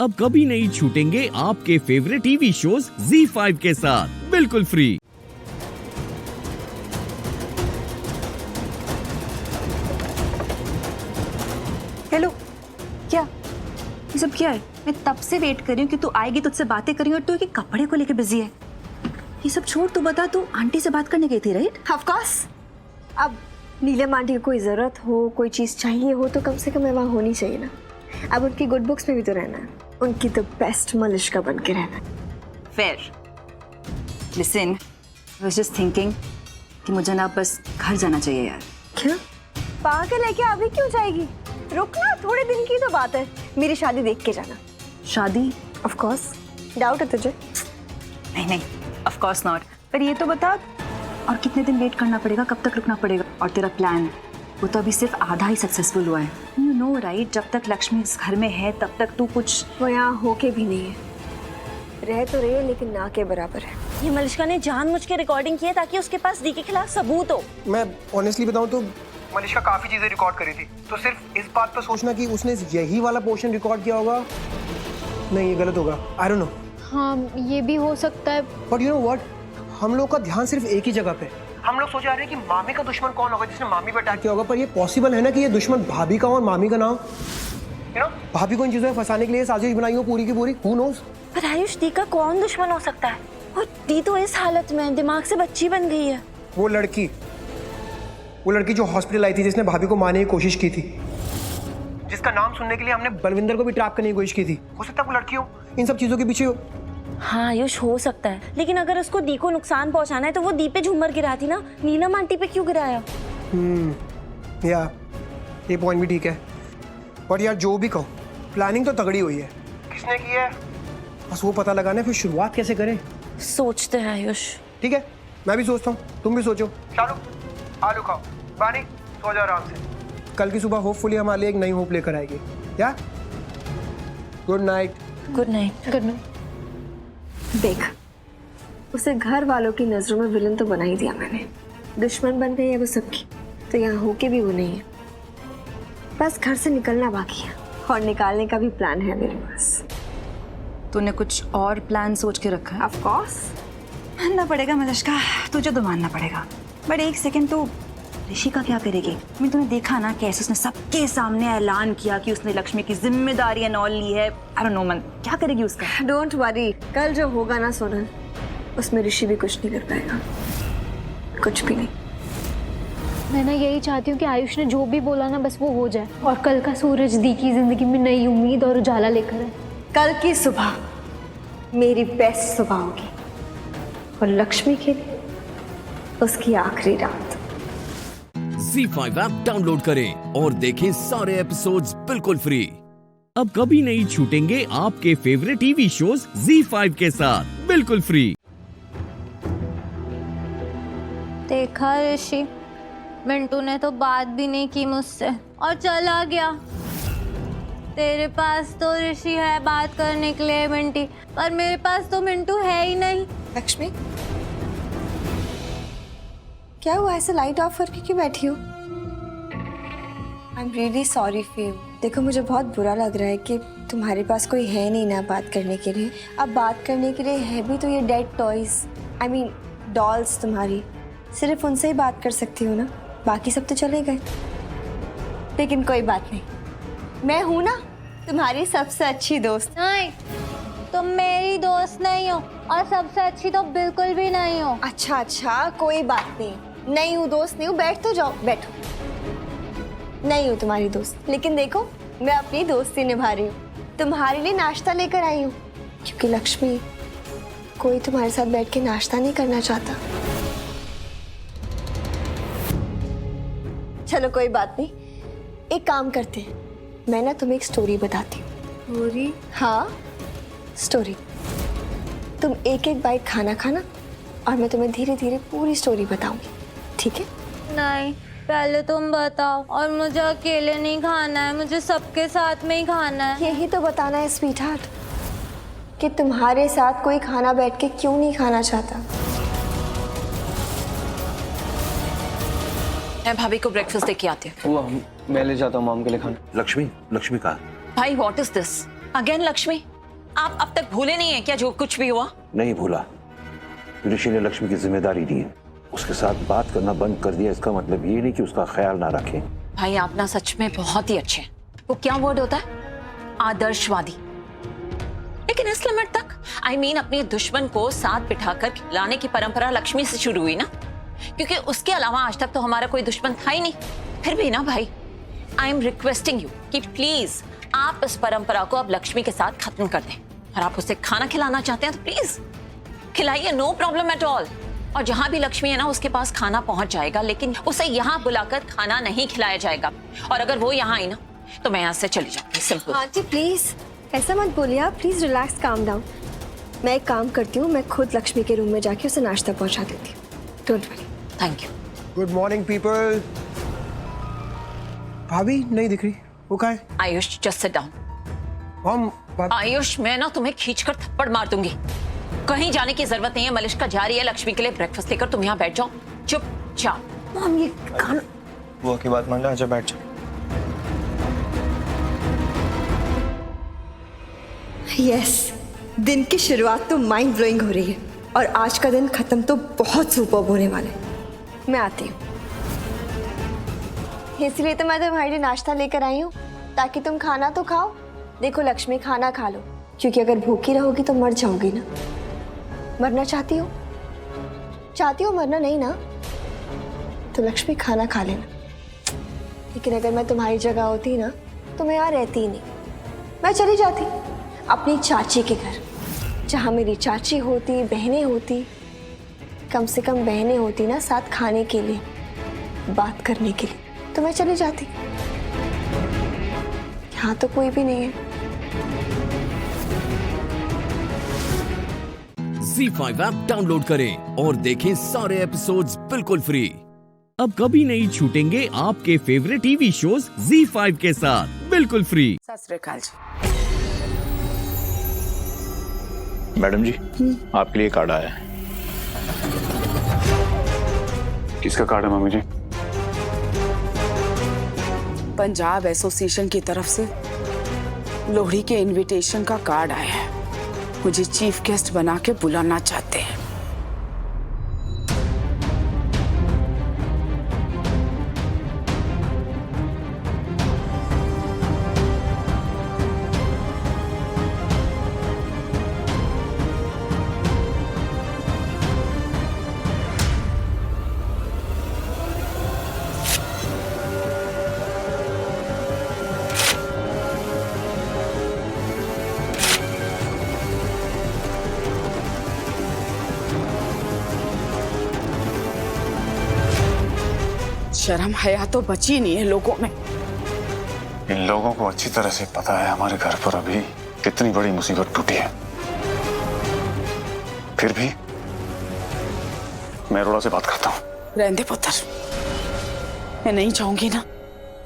अब कभी नहीं छूटेंगे आपके फेवरेट टीवी शोज ZEE5 के साथ बिल्कुल फ्री। हेलो, क्या ये सब क्या है? मैं तब से वेट कर रही हूँ कि तू आएगी, तुझसे बातें करी और तू एक कपड़े को लेके बिजी है। ये सब छोड़, तू बता, तू आंटी से बात करने गई थी राइट? Of course. अब नीलम आंटी को कोई ज़रूरत हो, कोई चीज़ चाहिए हो तो कम से कम वहाँ होनी चाहिए ना। अब उनकी गुड बुक्स में भी तो रहना है, उनकी द बेस्ट मलिश्का बन के रहना है। Fair. Listen, I was just thinking कि मुझे ना बस घर जाना चाहिए यार। क्या पागल है क्या? अभी क्यों जाएगी? रुकना, थोड़े दिन की तो बात है। मेरी शादी देख के जाना। शादी? Of course. डाउट है तुझे? नहीं नहीं, ऑफ कोर्स नॉट। पर ये तो बता, और कितने दिन वेट करना पड़ेगा, कब तक रुकना पड़ेगा? और तेरा प्लान वो तो अभी सिर्फ आधा ही सक्सेसफुल हुआ है। यू नो राइट, जब तक लक्ष्मी इस घर में है तब तक तू कुछ। वो यहाँ होके भी नहीं है। रह तो रही है लेकिन ना के बराबर है। ये मलिश्का ने जानबूझ के रिकॉर्डिंग की है ताकि उसके पास डी के खिलाफ सबूत हो। मैं ऑनेस्टली बताऊं तो मलिश्का काफी चीजें रिकॉर्ड करी थी, तो सिर्फ इस बात पर सोचना कि उसने यही वाला पोर्शन रिकॉर्ड किया होगा, नहीं ये गलत होगा। I don't know. हाँ ये भी हो सकता है। बट यू नो व्हाट, हम लोग का ध्यान सिर्फ एक ही जगह पे। हम लोग सोच रहे हैं कि मामी का दुश्मन कौन होगा जिसने मामी पर अटैक किया होगा, पर ये पॉसिबल है ना कि ये दुश्मन भाभी का और मामी का नाम, यू नो, भाभी को इन चीजों में फंसाने के लिए साजिश बनाई हो पूरी की पूरी। Who knows? पर आयुष, दी का कौन दुश्मन हो सकता है? और दी तो इस हालत में दिमाग से बच्ची बन गई है। वो लड़की जो हॉस्पिटल आई थी, जिसने भाभी को मारने की कोशिश की थी, जिसका नाम सुनने के लिए हमने बलविंदर को भी ट्रैप करने की कोशिश की थी, हो सकता है वो लड़की हो इन सब चीजों के पीछे हो। हाँ आयुष, हो सकता है, लेकिन अगर उसको दी को नुकसान पहुंचाना है तो वो दी पे झूमर गिराती ना, नीलम आंटी पे क्यों गिराया? या ये पॉइंट भी ठीक है, पर यार जो भी कहो, प्लानिंग तो तगड़ी हुई है। किसने की है बस वो पता लगाना है, फिर शुरुआत कैसे करें। सोचते हैं आयुष। ठीक है, मैं भी सोचता हूँ, तुम भी सोचो। शालू, आलू खाओ, बानी सो जाओ आराम से। कल की सुबह होपफुली हमारे लिए एक नई होप लेकर आएगी। या good night. Good night. Good night. देख, उसे घर वालों की नजरों में विलन तो बना ही दिया मैंने, दुश्मन बन गई है वो सबकी, तो यहाँ होके भी वो नहीं है। बस घर से निकलना बाकी है, और निकालने का भी प्लान है मेरे पास। तूने कुछ और प्लान सोच के रखा है? Of course. मानना पड़ेगा मलिश्का, तुझे तो मानना पड़ेगा। बट एक सेकंड, तो ऋषि का क्या करेगी? मैं तूने देखा ना कैसे उसने सबके सामने ऐलान किया कि उसने लक्ष्मी की जिम्मेदारी एनऑल ली है। आई डोंट नो मन, क्या करेगी उसका? डोंट वरी, कल जो होगा ना सोनल, उसमें ऋषि भी कुछ नहीं कर पाएगा, कुछ भी नहीं। मैं ना यही चाहती हूँ कि आयुष ने जो भी बोला ना बस वो हो जाए, और कल का सूरज दी की जिंदगी में नई उम्मीद और उजाला लेकर आए। कल की सुबह मेरी बेस्ट सुबह होगी, और लक्ष्मी के लिए उसकी आखिरी रात। ZEE5 ऐप डाउनलोड करें और देखें सारे एपिसोड्स बिल्कुल फ्री। अब कभी नहीं छूटेंगे आपके फेवरेट टीवी शोज ZEE5 के साथ बिल्कुल फ्री। देखा ऋषि, मिंटू ने तो बात भी नहीं की मुझसे और चला गया। तेरे पास तो ऋषि है बात करने के लिए मिंटी, पर मेरे पास तो मिंटू है ही नहीं। लक्ष्मी, क्या हुआ? ऐसे लाइट ऑफ करके क्यों बैठी हो? I am really sorry for you. देखो, मुझे बहुत बुरा लग रहा है कि तुम्हारे पास कोई है नहीं ना बात करने के लिए। अब बात करने के लिए है भी तो ये dead toys, I mean dolls तुम्हारी, सिर्फ उनसे ही बात कर सकती हो ना, बाकी सब तो चले गए। लेकिन कोई बात नहीं, मैं हूं ना तुम्हारी सबसे अच्छी दोस्त। नहीं, तुम मेरी दोस्त नहीं हो, और सबसे अच्छी तो बिल्कुल भी नहीं हो। अच्छा, कोई बात नहीं, नहीं हूँ दोस्त, नहीं हूँ, बैठ तो जाओ, बैठो। नहीं हूँ तुम्हारी दोस्त, लेकिन देखो मैं अपनी दोस्ती निभा रही हूँ, तुम्हारे लिए नाश्ता लेकर आई हूँ, क्योंकि लक्ष्मी, कोई तुम्हारे साथ बैठ के नाश्ता नहीं करना चाहता। चलो कोई बात नहीं, एक काम करते हैं, मैं ना तुम्हें एक स्टोरी बताती हूँ। स्टोरी? हाँ स्टोरी। तुम एक एक बाइट खाना खाना, और मैं तुम्हें धीरे धीरे पूरी स्टोरी बताऊंगी, ठीक है? नहीं, पहले तुम बताओ, और मुझे अकेले नहीं खाना है, मुझे सबके साथ में ही खाना है। यही तो बताना है स्वीट हार्ट, कि तुम्हारे साथ कोई खाना बैठ के क्यों नहीं खाना चाहता। मैं भाभी को ब्रेकफास्ट दे के आती हूँ। मैं ले जाता हूँ मॉम के लिए खाना। लक्ष्मी कहाँ? भाई what is this? Again Lakshmi, आप अब तक भूले नहीं है क्या जो कुछ भी हुआ? नहीं भूला। ऋषि ने लक्ष्मी की जिम्मेदारी दी है, उसके साथ बात करना बंद कर दिया। इसका मतलब ये नहीं कि उसका ख्याल ना रखें। भाई आप ना सच में बहुत ही अच्छे हैं। वो क्या वर्ड होता है? आदर्शवादी। लेकिन इस लिमिट तक, I mean, अपने दुश्मन को साथ बिठाकर खिलाने की परंपरा लक्ष्मी से शुरू हुई ना, क्योंकि उसके अलावा आज तक तो हमारा कोई दुश्मन था ही नहीं। फिर भी ना भाई, आई एम रिक्वेस्टिंग यू कि प्लीज आप इस परंपरा को अब लक्ष्मी के साथ खत्म कर दें। और आप उसे खाना खिलाना चाहते हैं तो प्लीज खिलाइए, नो प्रॉब्लम एट ऑल। और जहां भी लक्ष्मी है ना, उसके पास खाना पहुंच जाएगा, लेकिन उसे यहाँ बुलाकर खाना नहीं खिलाया जाएगा। और अगर वो यहाँ आई ना, तो मैं यहाँ से चली जाऊंगी। सिंपल। आंटी प्लीज ऐसा मत बोलिए आप, प्लीज रिलैक्स, काम डाउन। मैं एक काम करती हूँ, मैं खुद लक्ष्मी के रूम में जाके उसे नाश्ता पहुंचा देती हूँ। Don't worry. Thank you. Good morning people. भाभी नहीं दिख रही, वो कहाँ है? Ayush just sit down. हम आयुष, मैं ना तुम्हें खींचकर थप्पड़ मार दूंगी। कहीं जाने की जरूरत नहीं है। मलिष्का जा रही है लक्ष्मी के लिए ब्रेकफास्ट लेकर, तुम यहाँ बैठ जाओ चुपचाप। हम ये खाना वो की बात मान ले, आजा बैठ जा। यस, दिन की शुरुआत तो माइंड ब्लोइंग हो रही है और आज का दिन खत्म तो बहुत सुपर्ब होने वाला है। मैं आती हूँ, इसलिए तो मैं तुम्हारे लिए नाश्ता लेकर आई हूँ, ताकि तुम खाना तो खाओ। देखो लक्ष्मी, खाना खा लो, क्योंकि अगर भूखी रहोगी तो मर जाओगी ना। मरना चाहती हो? चाहती हो मरना? नहीं ना, तो लक्ष्मी खाना खा लेना। लेकिन अगर मैं तुम्हारी जगह होती ना, तो मैं यहाँ रहती ही नहीं। मैं चली जाती अपनी चाची के घर, जहाँ मेरी चाची होती, बहनें होती। कम से कम बहनें होती ना साथ खाने के लिए, बात करने के लिए, तो मैं चली जाती। यहाँ तो कोई भी नहीं है। ZEE5 ऐप डाउनलोड करें और देखें सारे एपिसोड्स बिल्कुल फ्री। अब कभी नहीं छूटेंगे आपके फेवरेट टीवी शोज ZEE5 के साथ बिल्कुल फ्री। सत श्री अकाल जी। मैडम जी, आपके लिए कार्ड आया है। किसका कार्ड है मम्मी जी? पंजाब एसोसिएशन की तरफ से लोहड़ी के इनविटेशन का कार्ड आया है। मुझे चीफ गेस्ट बना के बुलाना चाहते हैं। शर्म हया तो बची नहीं है लोगों में। इन लोगों को अच्छी तरह से पता है हमारे घर पर अभी कितनी बड़ी मुसीबत टूटी है। फिर भी मैं अरोड़ा से बात करता हूँ। रहने पुत्र, मैं नहीं जाऊंगी ना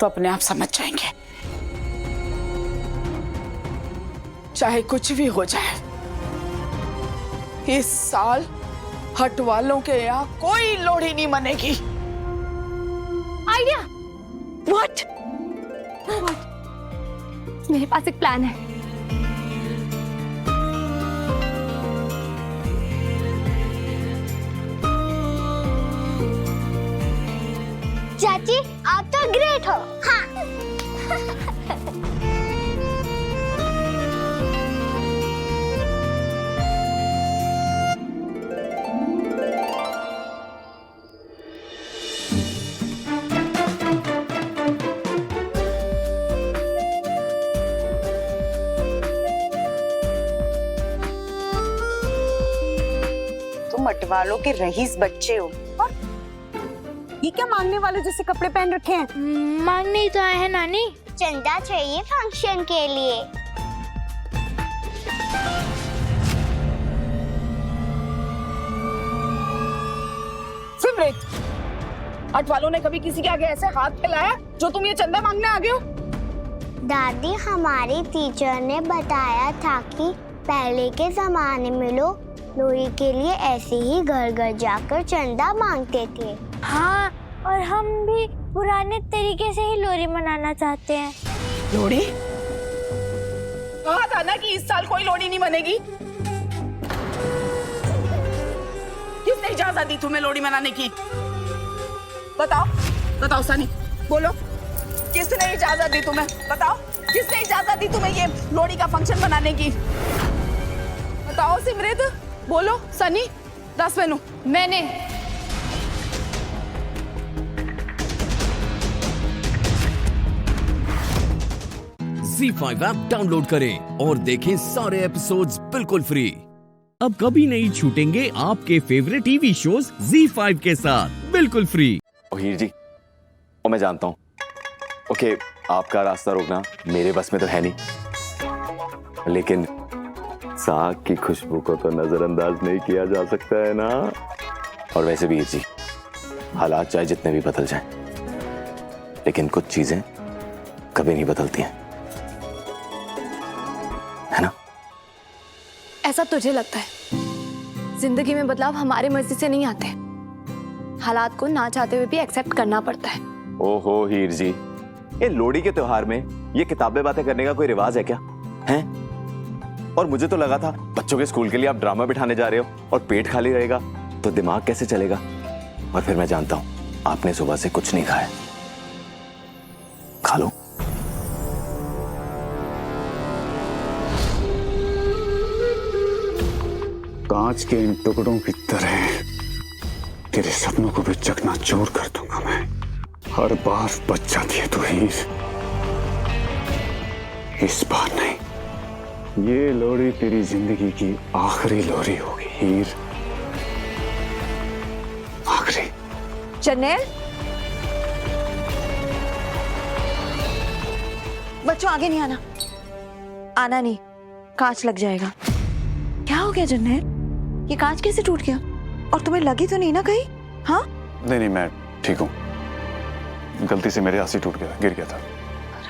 तो अपने आप समझ जाएंगे। चाहे कुछ भी हो जाए, इस साल हट वालों के यहाँ कोई लोहड़ी नहीं मनेगी। आइडिया। व्हाट? मेरे पास एक प्लान है। चाची आप तो ग्रेट हो। हाँ। मटवालों के रईस बच्चे हो और ये क्या मांगने वाले जैसे कपड़े पहन रखे हैं? मांगने ही तो आए हैं नानी। चंदा चाहिए फंक्शन के लिए। सिमरत, हट वालों ने कभी किसी के आगे ऐसे हाथ फैलाया जो तुम ये चंदा मांगने आ गए हो? दादी, हमारी टीचर ने बताया था कि पहले के जमाने में लोग लोहड़ी के लिए ऐसे ही घर घर जाकर चंदा मांगते थे। हाँ, और हम भी पुराने तरीके से ही लोहड़ी मनाना चाहते हैं। लोहड़ी? कहा था ना कि इस साल कोई लोड़ी नहीं बनेगी। किसने इजाजत दी तुम्हें लोड़ी मनाने की? बताओ बताओ सनी, बोलो, किसने इजाजत दी तुम्हें? बताओ, किसने इजाजत दी तुम्हें ये लोड़ी का फंक्शन बनाने की? बताओ सिमरत, बोलो। सनी, दस मेनू। मैंने। ZEE5 ऐप डाउनलोड करें और देखें सारे एपिसोड्स बिल्कुल फ्री। अब कभी नहीं छूटेंगे आपके फेवरेट टीवी शोज ZEE5 के साथ बिल्कुल फ्री। ओ हीर जी, ओ मैं जानता हूँ, ओके, आपका रास्ता रोकना मेरे बस में तो है नहीं, लेकिन साग की खुशबू को तो नजरअंदाज नहीं किया जा सकता है ना। और वैसे भी हीर जी, हालात चाहे जितने भी बदल जाएं, लेकिन कुछ चीजें कभी नहीं बदलती हैं, है ना? ऐसा तुझे लगता है? जिंदगी में बदलाव हमारे मर्जी से नहीं आते, हालात को ना चाहते हुए भी एक्सेप्ट करना पड़ता है। ओहो हीर जी, ये लोहड़ी के त्योहार में ये किताबें बातें करने का कोई रिवाज है क्या? हैं? और मुझे तो लगा था बच्चों के स्कूल के लिए आप ड्रामा बिठाने जा रहे हो, और पेट खाली रहेगा तो दिमाग कैसे चलेगा? और फिर मैं जानता हूं आपने सुबह से कुछ नहीं खाया, खा लो। कांच के इन टुकड़ों की तरह तेरे सपनों को भी चकनाचूर कर दूंगा मैं। हर बार बच जाती है तू हीर, इस बार नहीं। ये लोहड़ी तेरी जिंदगी की आखिरी लोहड़ी होगी हीर, आखिरी। जर्नैल, बच्चों आगे नहीं आना, आना नहीं, कांच लग जाएगा। क्या हो गया जर्नैल? ये कांच कैसे टूट गया? और तुम्हें लगी तो नहीं ना कहीं? हाँ? नहीं, मैं ठीक हूँ, गलती से मेरे हाथ से टूट गया, गिर गया था।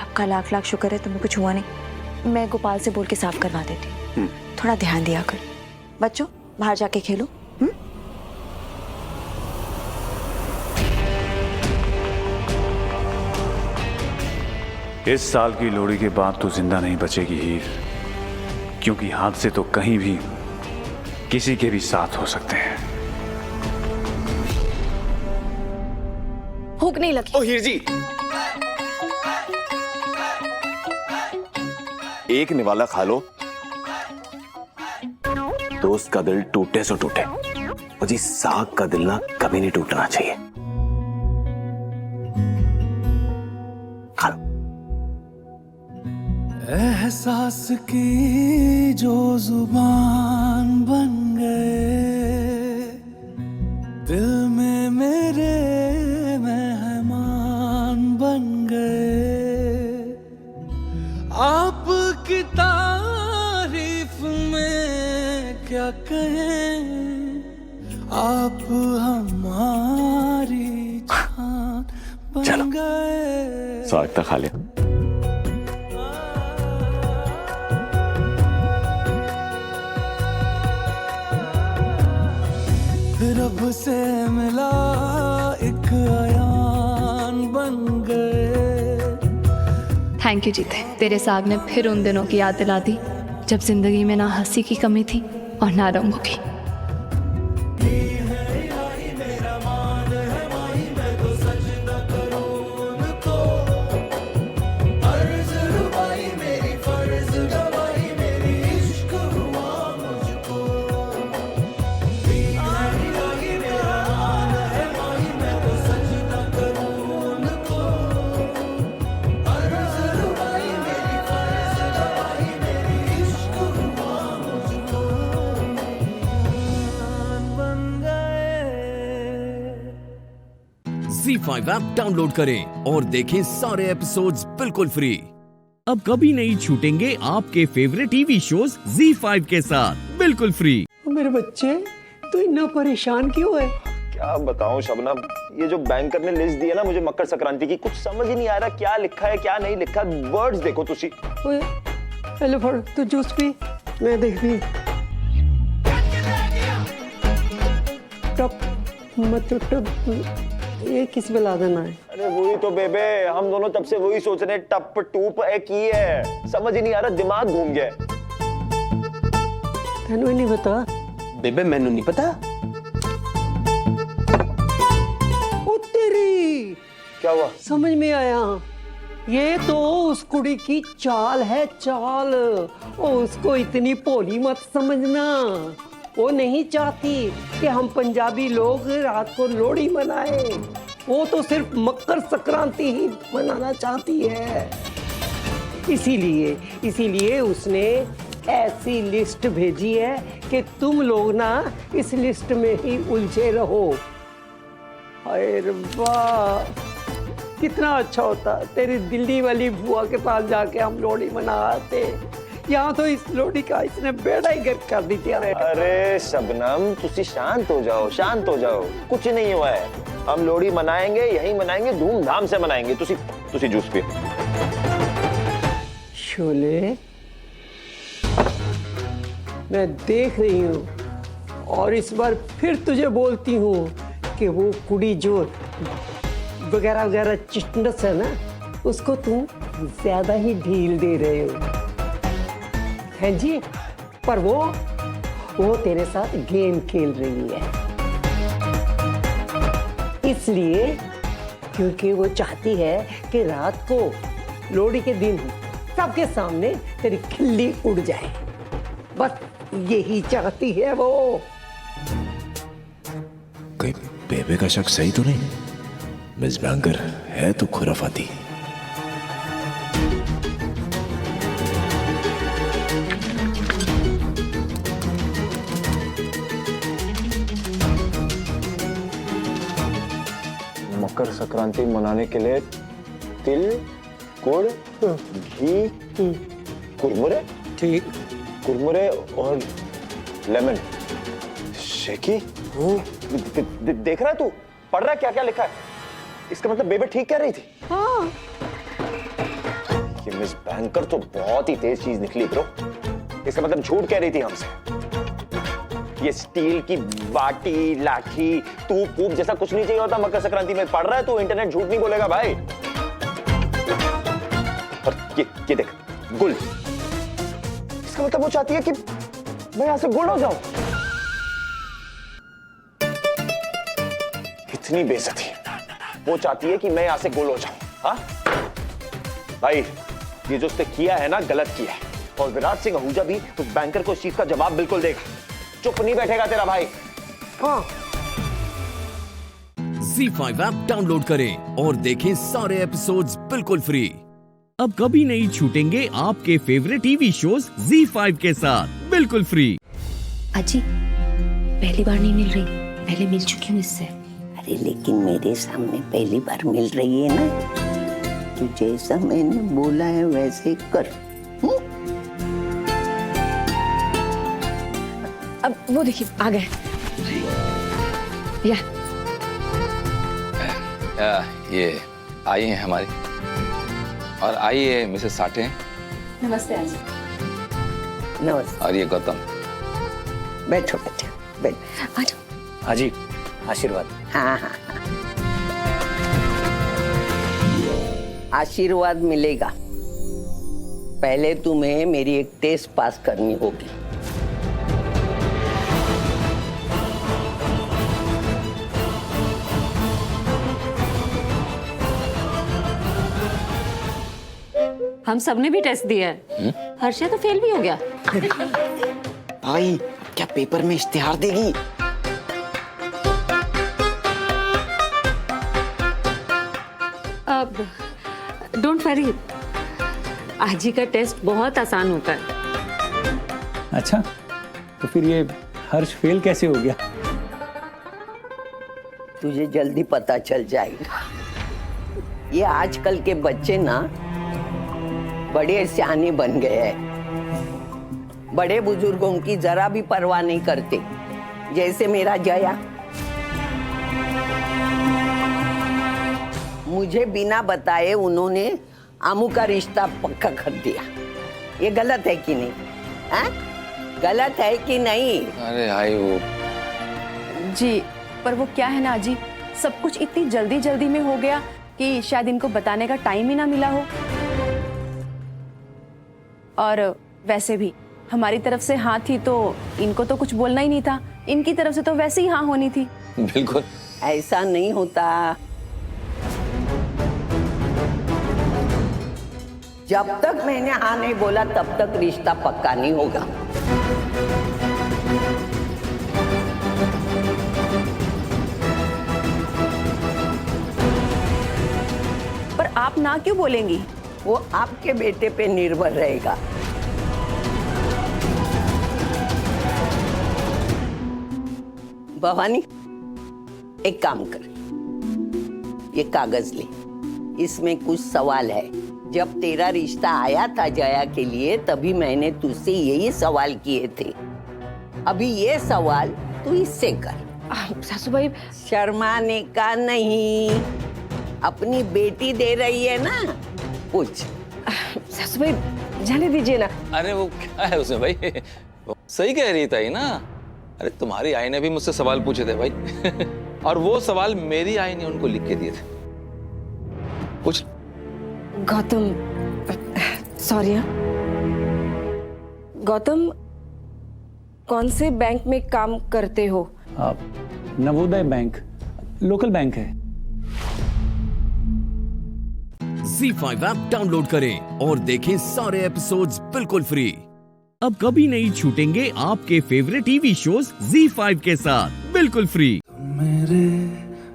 रब का लाख लाख शुक्र है तुम्हें कुछ हुआ नहीं। मैं गोपाल से बोल के साफ करवा देती। थोड़ा ध्यान दिया कर। बच्चों बाहर जाके खेलो। इस साल की लोहड़ी के बाद तू जिंदा नहीं बचेगी हीर, क्योंकि हादसे तो कहीं भी किसी के भी साथ हो सकते हैं। भूख नहीं लगी? ओ हीर जी, एक निवाला खा लो, दोस्त का दिल टूटे सो टूटे। और जी साग का दिल ना कभी नहीं टूटना चाहिए, खा लो। एहसास की जो जुबान बन गए, दिल में मेरे मेहमान बन गए। आपकी तारीफ में क्या कहें, आप हमारी जान बन गए। साग तो खा लिया। रब से मिला एक अयान बन गए। थैंक यू जीते, तेरे साग ने फिर उन दिनों की याद दिला दी जब जिंदगी में ना हंसी की कमी थी और ना रंगों की। ZEE5 ऐप डाउनलोड करें और देखें सारे एपिसोड्स बिल्कुल फ्री। अब कभी नहीं छूटेंगे आपके फेवरेट टीवी शोज ZEE5 के साथ बिल्कुल फ्री। मेरे बच्चे तू इतना परेशान क्यों है? क्या बताऊं शबनम, ये जो बैंकर ने लिस्ट दी है ना मुझे मकर संक्रांति की, कुछ समझ ही नहीं आ रहा क्या लिखा है क्या नहीं लिखा। वर्ड्स देखो तुसी। हेलो फड़, तू जूस पी, मैं देखती। टप मत टप ये किस पे ला देना है? अरे वही तो बेबे, हम दोनों तब से वही सोच रहे, टप टूप एक ही है, समझ ही नहीं आ रहा, दिमाग घूम गया। तेनू ही नहीं पता? बेबे मैनू नहीं पता। ओ तेरी, क्या हुआ? समझ में आया, ये तो उस कुड़ी की चाल है, चाल। ओ उसको इतनी भोली मत समझना, वो नहीं चाहती कि हम पंजाबी लोग रात को लोहड़ी मनाए, वो तो सिर्फ मकर संक्रांति ही मनाना चाहती है। इसीलिए उसने ऐसी लिस्ट भेजी है कि तुम लोग ना इस लिस्ट में ही उलझे रहो। हाय रब्बा, कितना अच्छा होता तेरी दिल्ली वाली बुआ के पास जाके हम लोहड़ी मनाते। यहाँ तो इस लोहड़ी का इसने बेड़ा ही गर्क कर दी थी। अरे शबनम, तुसी शांत हो जाओ, शांत हो जाओ, कुछ नहीं हुआ है। हम लोहड़ी मनाएंगे, यही मनाएंगे, धूमधाम से मनाएंगे। तुसी जूस पियो। शोले, मैं देख रही हूँ और इस बार फिर तुझे बोलती हूँ कि वो कुड़ी जो वगैरह वगैरह चिटनस है ना, उसको तुम ज्यादा ही ढील दे रहे हो। हैं जी, पर वो तेरे साथ गेम खेल रही है, इसलिए क्योंकि वो चाहती है कि रात को लोहड़ी के दिन सबके सामने तेरी खिल्ली उड़ जाए, बस यही चाहती है वो। कहीं बेबे का शक सही तो नहीं? मिस बैंकर है तो खुराफाती। मकर संक्रांति मनाने के लिए तिल, गुड़, घी, कुरमुरे, ठीक, कुरमुरे और लेमन शेकी। देख रहा है तू, पढ़ रहा है क्या क्या लिखा है? इसका मतलब बेबे ठीक कह रही थी। हाँ। ये मिस बैंकर तो बहुत ही तेज चीज निकली ब्रो। इसका मतलब झूठ कह रही थी हमसे। ये स्टील की बाटी, लाठी, तूप वूप जैसा कुछ नहीं चाहिए होता मकर संक्रांति में। पढ़ रहा है तू, इंटरनेट झूठ नहीं बोलेगा भाई। और ये देख, गुल। इसका मतलब वो चाहती है कि मैं यहां से गुल हो जाऊं। इतनी बेइज्जती। वो चाहती है कि मैं यहां से गुल हो जाऊं। हाँ भाई, ये जो उसने किया है ना, गलत किया है। और विराट सिंह आहूजा भी उस बैंकर को इस चीज का जवाब बिल्कुल देगा। चुप नहीं बैठेगा तेरा भाई। हाँ। ZEE5 ऐप डाउनलोड करें और देखें सारे एपिसोड्स बिल्कुल फ्री। अब कभी नहीं छूटेंगे आपके फेवरेट टीवी शोज ZEE5 के साथ बिल्कुल फ्री। अजी, पहली बार नहीं मिल रही, पहले मिल चुकी हूँ इससे। अरे लेकिन मेरे सामने पहली बार मिल रही है ना, तो जैसा मैंने बोला है वैसे कर। अब वो देखिए आ गए। ये आई हैं हमारी, और आई है मिसेस साठे। नमस्ते आजी। नमस्ते। और ये गौतम। बैठो बैठो बैठो। आ जाओ। हाँ जी, आशीर्वाद। हाँ हाँ, आशीर्वाद मिलेगा। पहले तुम्हें मेरी एक टेस्ट पास करनी होगी। हम सबने भी टेस्ट दिया है। हर्षा तो फेल भी हो गया। भाई क्या पेपर में इश्तिहार देगी? अब डोंट वरी, आजी का टेस्ट बहुत आसान होता है। अच्छा, तो फिर ये हर्ष फेल कैसे हो गया? तुझे जल्दी पता चल जाएगा। ये आजकल के बच्चे ना बड़े सियाने बन गए हैं, बड़े बुजुर्गों की जरा भी परवाह नहीं करते, जैसे मेरा जया। मुझे बिना बताए उन्होंने आमू का रिश्ता पक्का कर दिया। ये गलत है कि नहीं? हाँ? गलत है कि नहीं? अरे हाय वो जी, पर वो क्या है ना जी, सब कुछ इतनी जल्दी जल्दी में हो गया कि शायद इनको बताने का टाइम ही ना मिला हो। और वैसे भी हमारी तरफ से हाँ थी तो इनको तो कुछ बोलना ही नहीं था, इनकी तरफ से तो वैसे ही हाँ होनी थी। बिल्कुल ऐसा नहीं होता। जब तक मैंने हाँ नहीं बोला तब तक रिश्ता पक्का नहीं होगा। पर आप ना क्यों बोलेंगी? वो आपके बेटे पे निर्भर रहेगा। भवानी एक काम कर, ये कागज ले, इसमें कुछ सवाल है। जब तेरा रिश्ता आया था जया के लिए तभी मैंने तुझसे यही सवाल किए थे। अभी ये सवाल तू इससे कर। सासूबाई शर्माने का नहीं, अपनी बेटी दे रही है ना, पूछ। सासूबाई जाने दीजिए ना। अरे वो क्या है उसमें भाई, वो सही कह रही थी ना। अरे तुम्हारी आई ने भी मुझसे सवाल पूछे थे भाई और वो सवाल मेरी आई ने उनको लिख के दिए थे। पूछ। गौतम, सॉरी। गौतम, कौन से बैंक में काम करते हो? नवोदय बैंक, लोकल बैंक है। ZEE5 ऐप डाउनलोड करें और देखें सारे एपिसोड्स बिल्कुल फ्री। अब कभी नहीं छूटेंगे आपके फेवरेट टीवी शोज ZEE5 के साथ बिल्कुल फ्री। मेरे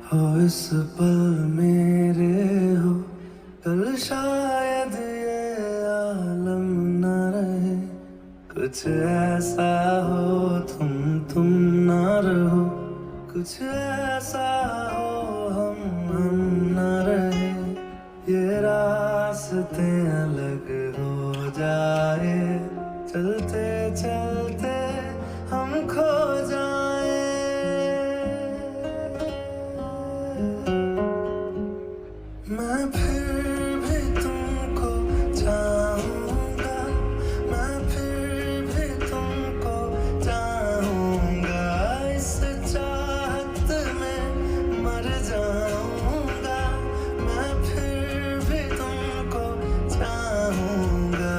हो इस पल मेरे हो, कल शायद ये आलम न रहे। कुछ ऐसा हो तुम ना रहो, कुछ ऐसा हो हम न रहे। ये रास्ते अलग हो जाए, चलते चलते हम खो जाए। मैं फिर भी तुमको चाहूंगा, मैं फिर भी तुमको चाहूंगा। इस चाहत में मर जाऊंगा, मैं फिर भी तुमको चाहूंगा।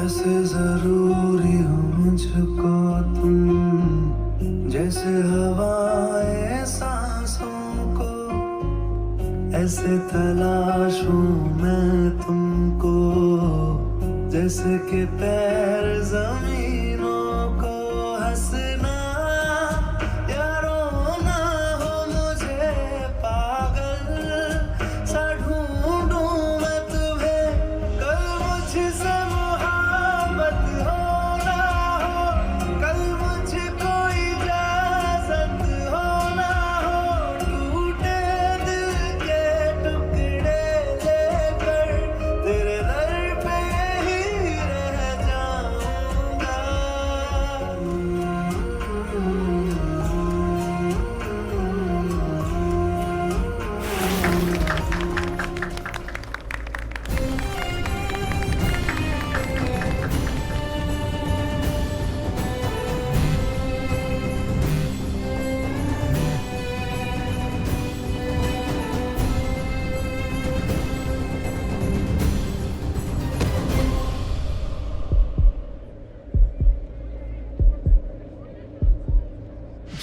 ऐसे जरूरी हो मुझको तुम, जैसे हवाएं सांसों को। ऐसे तलाशूं मैं तुमको, जैसे कि पैर जमीनों को। हंसना या रोना हो मुझे पागल सा ढूंढूं मैं तुम्हें। कल मुझसे मोहब्बत हो ना हो, कल मुझको इजाजत हो ना हो। टूटे दिल के टुकड़े लेकर तेरे दर पे ही रह जाऊंगा।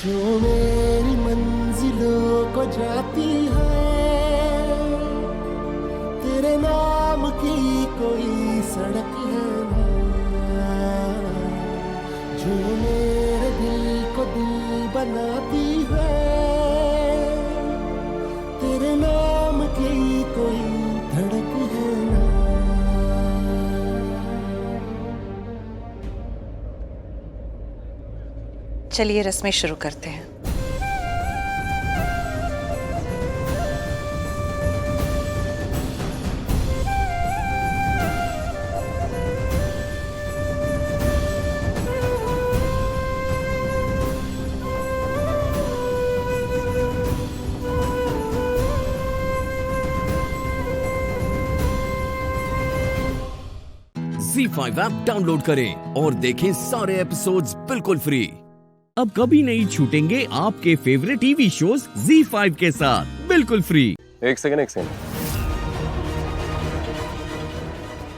जो मेरी मंजिलों को जाती है, तेरे नाम की कोई सड़क है ना। जो मेरे दिल को दिल बनाती है, तेरे नाम की कोई धड़क है ना। चलिए रस्में शुरू करते हैं। Z5 ऐप डाउनलोड करें और देखें सारे एपिसोड्स बिल्कुल फ्री। अब कभी नहीं छूटेंगे आपके फेवरेट टीवी शोज Z5 के साथ बिल्कुल फ्री। एक सेकंड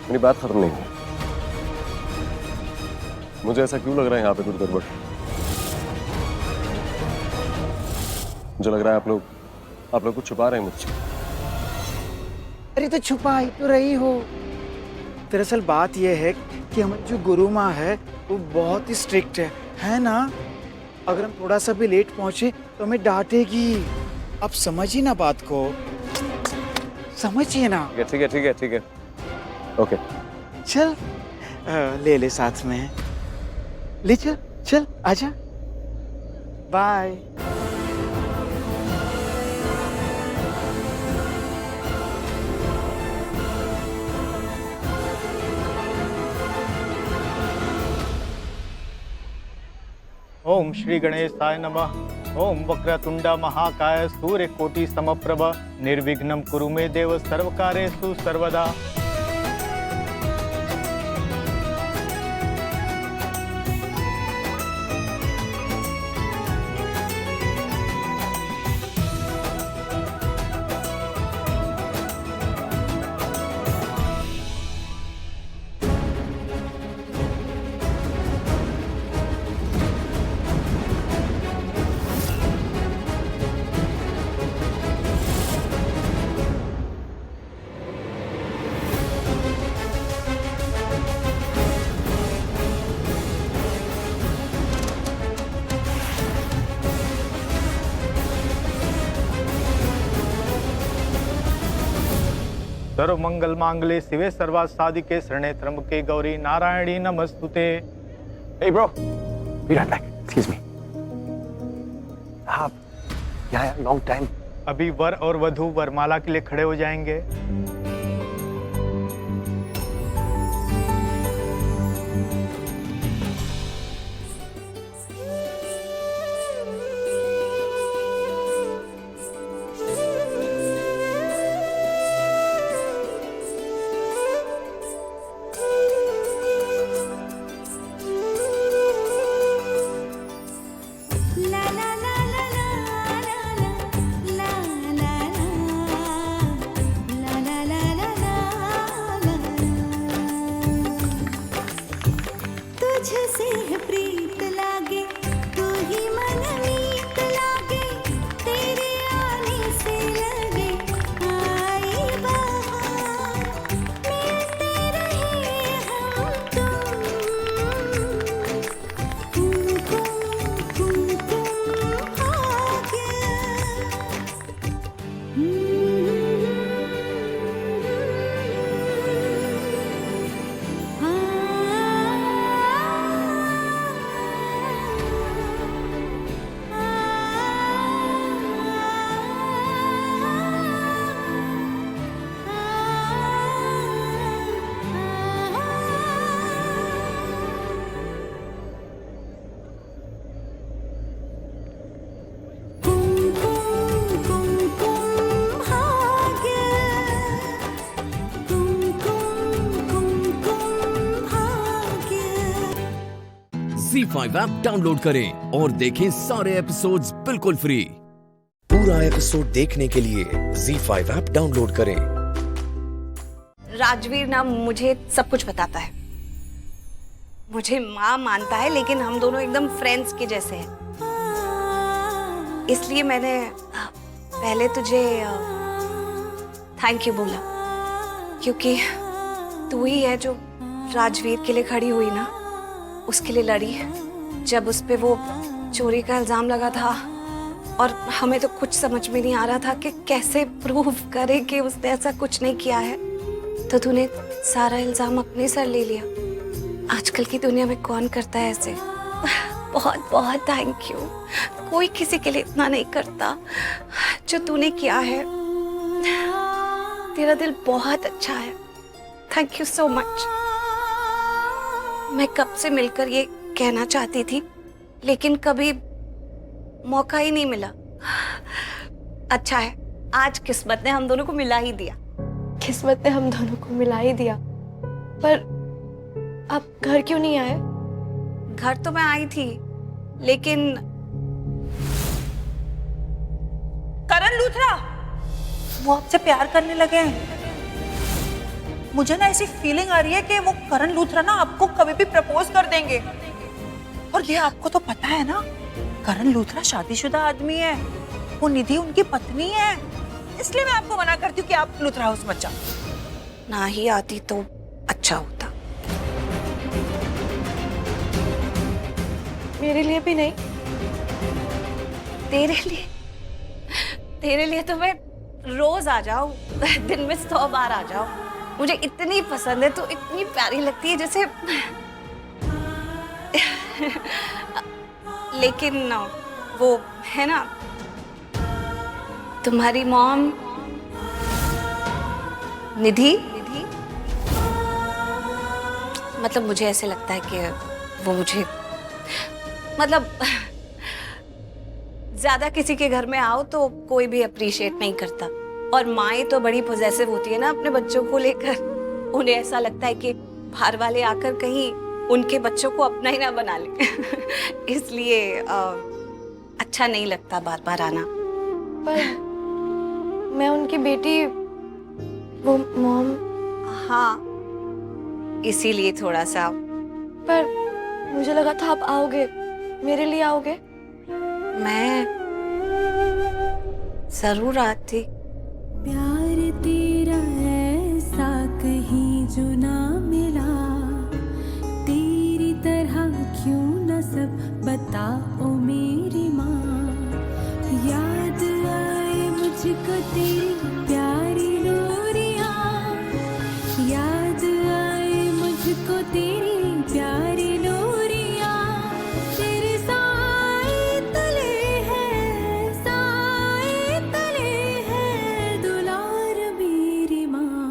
मेरी बात खत्म नहीं हुई। मुझे ऐसा क्यों लग रहा है यहाँ पे कुछ गड़बड़? मुझे लग रहा है आप लोग कुछ छुपा रहे हैं मुझसे। अरे तो छुपा ही तो रही हो। दरअसल बात यह है कि हमारी जो गुरु माँ है वो बहुत ही स्ट्रिक्ट है ना? अगर हम थोड़ा सा भी लेट पहुंचे तो हमें डांटेगी। आप समझिए ना बात को, समझिए ना। ठीक है ओके चल ले साथ में, ले चल आजा, बाय। ओम श्री गणेशाय नमः। ओम वक्रतुंड महाकाय सूर्यकोटि समप्रभ निर्विघ्नं कुरु मे देव सर्वकार्येषु सर्वदा। सर्व मंगल मांगले शिवे सर्वार्थ साधिके शरणे त्र्यंबके गौरी नारायणी नमस्तुते। Hey bro, be right back. Excuse me. Yeah, long time. अभी वर और वधू वरमाला के लिए खड़े हो जाएंगे। Z5 ऐप डाउनलोड करें और देखें सारे एपिसोड्स बिल्कुल फ्री। पूरा एपिसोड देखने के लिए Z5 ऐप डाउनलोड करें। राजवीर ना मुझे सब कुछ बताता है, मुझे माँ मानता है, लेकिन हम दोनों एकदम फ्रेंड्स के जैसे हैं। इसलिए मैंने पहले तुझे थैंक यू बोला, क्योंकि तू ही है जो राजवीर के लिए खड़ी हुई ना, उसके लिए लड़ी जब उस पे वो चोरी का इल्जाम लगा था। और हमें तो कुछ समझ में नहीं आ रहा था कि कैसे प्रूव करे कि उसने ऐसा कुछ नहीं किया है, तो तूने सारा इल्जाम अपने सर ले लिया। आजकल की दुनिया में कौन करता है ऐसे? बहुत बहुत थैंक यू। कोई किसी के लिए इतना नहीं करता जो तूने किया है। तेरा दिल बहुत अच्छा है। Thank you so much. मैं कब से मिलकर ये कहना चाहती थी, लेकिन कभी मौका ही नहीं मिला। अच्छा है, आज किस्मत ने हम दोनों को मिला ही दिया। किस्मत ने हम दोनों को मिला ही दिया, पर आप घर क्यों नहीं आए? घर तो मैं आई थी, लेकिन करण लूथरा वो आपसे प्यार करने लगे हैं। मुझे ना ऐसी फीलिंग आ रही है कि वो करण लूथरा ना आपको कभी भी प्रपोज कर देंगे। और ये आपको तो पता है ना, करण लूथरा शादीशुदा आदमी है, वो निधि उनकी पत्नी है। इसलिए मैं आपको मना करती हूँ कि आप लूथरा हाउस मत जाओ। ना ही आती तो अच्छा होता। मेरे लिए भी नहीं? तेरे लिए तो मैं रोज आ जाऊं, दिन में 100 बार आ जाऊं। मुझे इतनी पसंद है, तो इतनी प्यारी लगती है जैसे लेकिन वो है ना, तुम्हारी मॉम निधि, मतलब मुझे ऐसे लगता है कि वो मुझे, मतलब ज्यादा किसी के घर में आओ तो कोई भी अप्रिशिएट नहीं करता। और माएँ तो बड़ी पॉजेसिव होती है ना अपने बच्चों को लेकर। उन्हें ऐसा लगता है कि बाहर वाले आकर कहीं उनके बच्चों को अपना ही ना बना ले। इसलिए अच्छा नहीं लगता बार बार आना। पर मैं उनकी बेटी, वो मॉम। हाँ, इसीलिए थोड़ा सा। पर मुझे लगा था आप आओगे, मेरे लिए आओगे। मैं जरूर आती। प्यार तेरा ऐसा कहीं जो ना मिला, तेरी तरह क्यों न सब बताओ मेरी माँ। याद आए मुझको तेरी प्यारी लोरियाँ, याद आए मुझको तेरी प्यारी लोरियाँ। तेरे साए तले है, साए तले है दुलार मेरी माँ।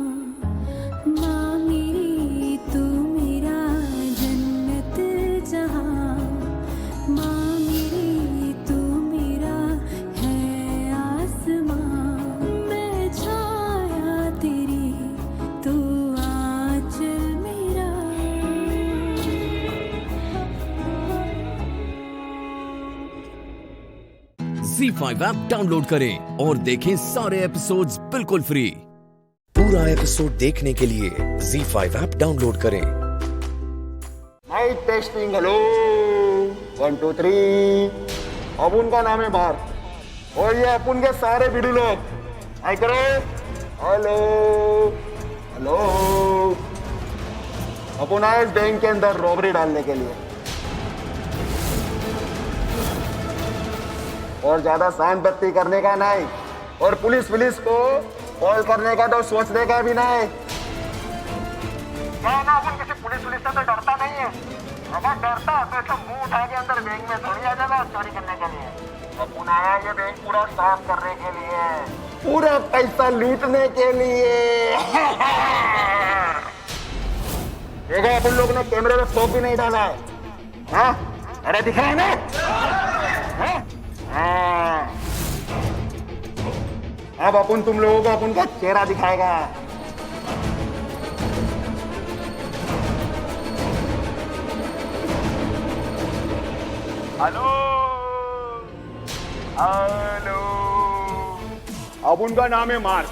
माँ मेरी तू मेरा जन्नत जहाँ, माँ मेरी तू मेरा है आसमां। मैं छाया तेरी, तू आंचल मेरा। Z5 ऐप डाउनलोड करें और देखें सारे एपिसोड्स बिल्कुल फ्री। पूरा एपिसोड देखने के लिए Z5 ऐप डाउनलोड करें। Mic testing, hello 1 2 3। अब उनका नाम है बार, और ये अपन के सारे वीडियो लोग आई करो। हेलो हेलो, अपन आए बैंक के अंदर रॉबरी डालने के लिए, और ज्यादा शान बत्ती करने का नहीं, और पुलिस को कॉल करने का तो सोचने का भी नहीं। क्या ना, अपन किसी पुलिस से तो डरता नहीं है। अगर डरता तो ऐसा मुंह उठा के अंदर बैंक में थोड़ी आ जाएगा चोरी करने के लिए। अपन आया ये बैंक पूरा साफ करने के लिए, पूरा पैसा लूटने के लिए। देखो अपन लोग ने कैमरे में फोक भी नहीं डाला है। हाँ, अरे दिख रहा है ना? हाँ। अब अपन तुम लोगों को अपन का चेहरा दिखाएगा। हेलो हेलो, अब उनका नाम है मार्क,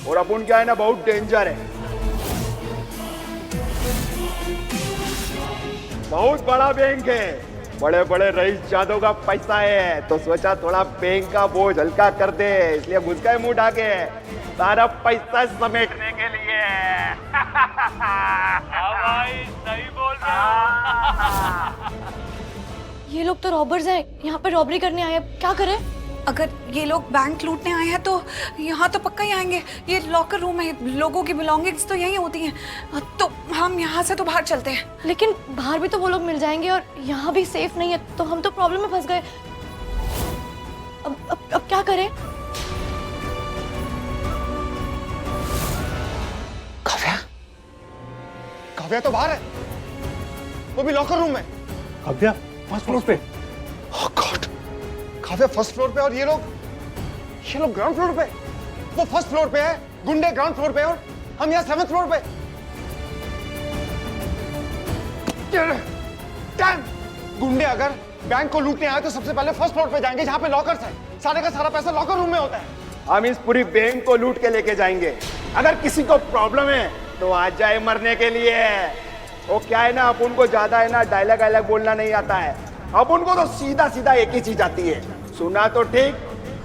और अपन क्या है ना, बहुत डेंजर है। बहुत बड़ा बैंक है, बड़े बड़े रईस जादव का पैसा है, तो सोचा थोड़ा बैंक का बोझ हल्का कर दे, इसलिए घुस गए मुंह ढाके सारा पैसा समेटने के लिए। भाई सही बोल रहे हो। ये लोग तो रॉबर्स हैं, यहाँ पे रॉबरी करने आए हैं, क्या करें? अगर ये लोग बैंक लूटने आए हैं तो यहाँ तो पक्का ही आएंगे। ये लॉकर रूम है, लोगों की बिलोंगिंग्स तो यहीं होती हैं, तो हम यहाँ से तो बाहर चलते हैं। लेकिन बाहर भी तो वो लोग मिल जाएंगे, और यहाँ भी सेफ नहीं है, तो हम तो प्रॉब्लम में फंस गए। अब क्या करें? काव्या तो बाहर है, वो भी लॉकर रूम में। काव्या फर्स्ट फ्लोर पे। Oh God, Kavya first floor पे, और ये लोग ग्राउंड फ्लोर पे। वो फर्स्ट फ्लोर पे है, गुंडे ग्राउंड फ्लोर पे, और हम यहाँ 7th फ्लोर पे। गुंडे अगर बैंक को लूटने आए तो सबसे पहले फर्स्ट फ्लोर पे जाएंगे जहाँ पे लॉकर्स है। सारे का सारा पैसा लॉकर रूम में होता है। हम इस पूरी बैंक को लूट के लेके जाएंगे। अगर किसी को प्रॉब्लम है तो आ जाए मरने के लिए। वो क्या है ना, अपन को ज्यादा है ना डायलॉग वायलॉग बोलना नहीं आता है। अपन को तो सीधा सीधा एक ही चीज आती है, सुना तो ठीक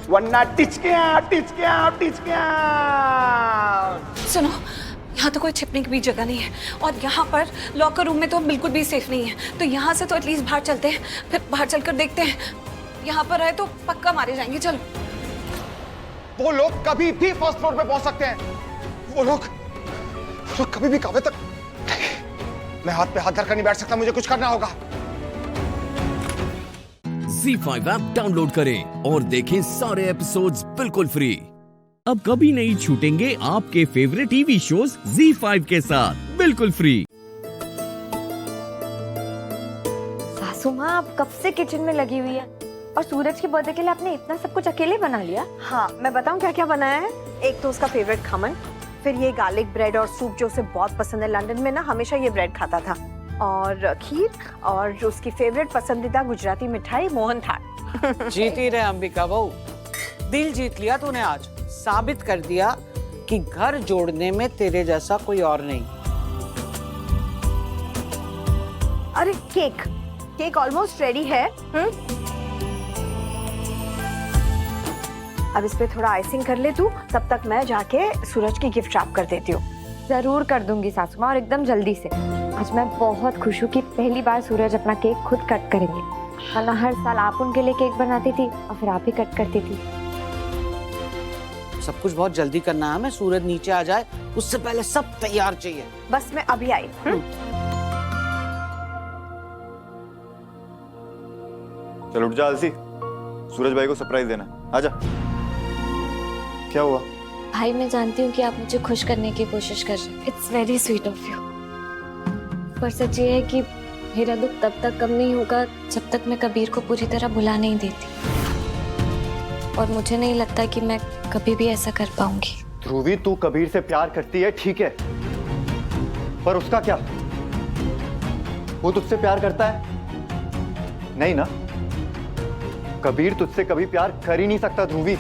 वरना टिच के सुनो, यहाँ तो कोई छिपने की भी जगह नहीं है और यहाँ पर लॉकर रूम में तो बिल्कुल भी सेफ नहीं है। तो यहाँ से तो एटलीस्ट बाहर चलते हैं, फिर बाहर चलकर देखते हैं। यहाँ पर रहे तो पक्का मारे जाएंगे। चलो। वो लोग कभी भी फर्स्ट फ्लोर पे पहुंच सकते हैं। वो लोग कभी भी काबे तक। मैं हाथ पे हाथ धरकर नहीं बैठ सकता, मुझे कुछ करना होगा। ZEE5 ऐप डाउनलोड करें और देखें सारे एपिसोड्स बिल्कुल फ्री। अब कभी नहीं छूटेंगे आपके फेवरेट टीवी शोज ZEE5 के साथ बिल्कुल फ्री। सासू माँ आप कब से किचन में लगी हुई है और सूरज के बर्थडे के लिए आपने इतना सब कुछ अकेले बना लिया? हाँ, मैं बताऊँ क्या क्या बनाया है। एक तो उसका फेवरेट खमन, फिर ये गार्लिक ब्रेड और सूप जो उसे बहुत पसंद है। लंदन में ना हमेशा ये ब्रेड खाता था, और खीर, और उसकी फेवरेट पसंदीदा गुजराती मिठाई मोहन थाल। जीती रहे अंबिका बहू, दिल जीत लिया तूने आज। साबित कर दिया कि घर जोड़ने में तेरे जैसा कोई और नहीं। अरे केक ऑलमोस्ट रेडी है। अब इस पे थोड़ा आइसिंग कर ले तू, तब तक मैं जाके सूरज की गिफ्ट रैप कर देती हूँ। जरूर कर दूंगी सासू माँ, और एकदम जल्दी से। आज मैं बहुत खुश हूँ कि पहली बार सूरज अपना केक खुद कट करेंगे, वरना हर साल आप उनके लिए केक बनाती थी और फिर आप ही कट करती थी। सब कुछ बहुत जल्दी करना है, मैं सूरज नीचे आ जाए उससे पहले सब तैयार चाहिए। बस मैं अभी आई। चलो उठ जा अलसी, सूरज भाई को सरप्राइज देना। आजा। क्या हुआ? भाई मैं जानती हूँ कि आप मुझे खुश करने की कोशिश कर रहे हैं। It's very sweet of you, पर सच ये है कि मेरा दुख तब तक कम नहीं होगा जब तक मैं कबीर को पूरी तरह भुला नहीं देती, और मुझे नहीं लगता कि मैं कभी भी ऐसा कर पाऊंगी। ध्रुवी, तू कबीर से प्यार करती है ठीक है, पर उसका क्या? वो तुझसे प्यार करता है? नहीं ना। कबीर तुझसे कभी प्यार कर ही नहीं सकता ध्रुवी,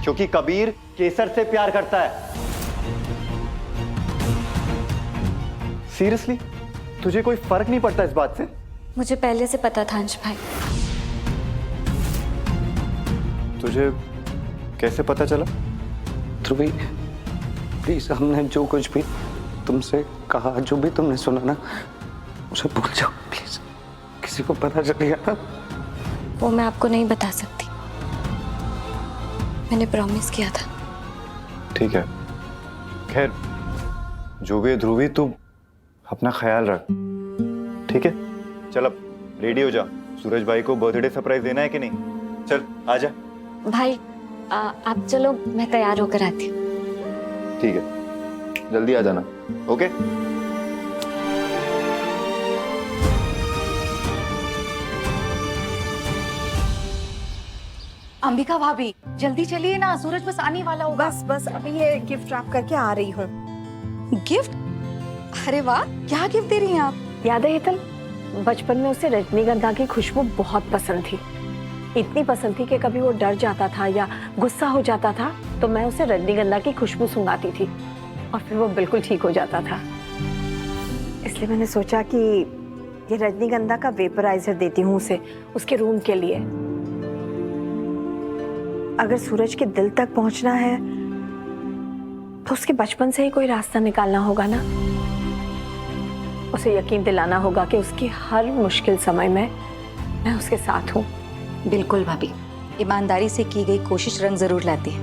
क्योंकि कबीर केसर से प्यार करता है। सीरियसली, तुझे कोई फर्क नहीं पड़ता इस बात से? मुझे पहले से पता था अंश भाई। तुझे कैसे पता चला? ध्रुवी प्लीज, हमने जो कुछ भी तुमसे कहा, जो भी तुमने सुना ना, उसे भूल जाओ प्लीज। किसी को पता चलेगा ना? वो मैं आपको नहीं बता सकती, मैंने प्रॉमिस किया था। ठीक है, खैर जो भी है ध्रुवी, तू अपना ख्याल रख, ठीक है? चल अब रेडी हो जा, सूरज भाई को बर्थडे सरप्राइज देना है कि नहीं? चल आजा। भाई आप चलो, मैं तैयार होकर आती हूँ। ठीक है, जल्दी आ जाना। ओके? अंबिका भाभी जल्दी चलिए ना, सूरज बस आने वाला होगा। बस अभी ये गिफ्ट रैप करके आ रही हूँ। गिफ्ट? अरे वाह, क्या गिफ्ट दे रही हैं आप? याद है हेतल, बचपन में उसे रजनीगंधा की खुशबू बहुत पसंद थी। इतनी पसंद थी कि कभी वो डर जाता था या गुस्सा हो जाता था तो मैं उसे रजनीगंधा की खुशबू सुंघाती थी और फिर वो बिल्कुल ठीक हो जाता था। इसलिए मैंने सोचा कि ये रजनीगंधा का वेपराइजर देती हूँ उसे, उसके रूम के लिए। अगर सूरज के दिल तक पहुंचना है तो उसके बचपन से ही कोई रास्ता निकालना होगा ना। उसे यकीन दिलाना होगा कि उसकी हर मुश्किल समय में मैं उसके साथ हूँ। बिल्कुल भाभी, ईमानदारी से की गई कोशिश रंग जरूर लाती है।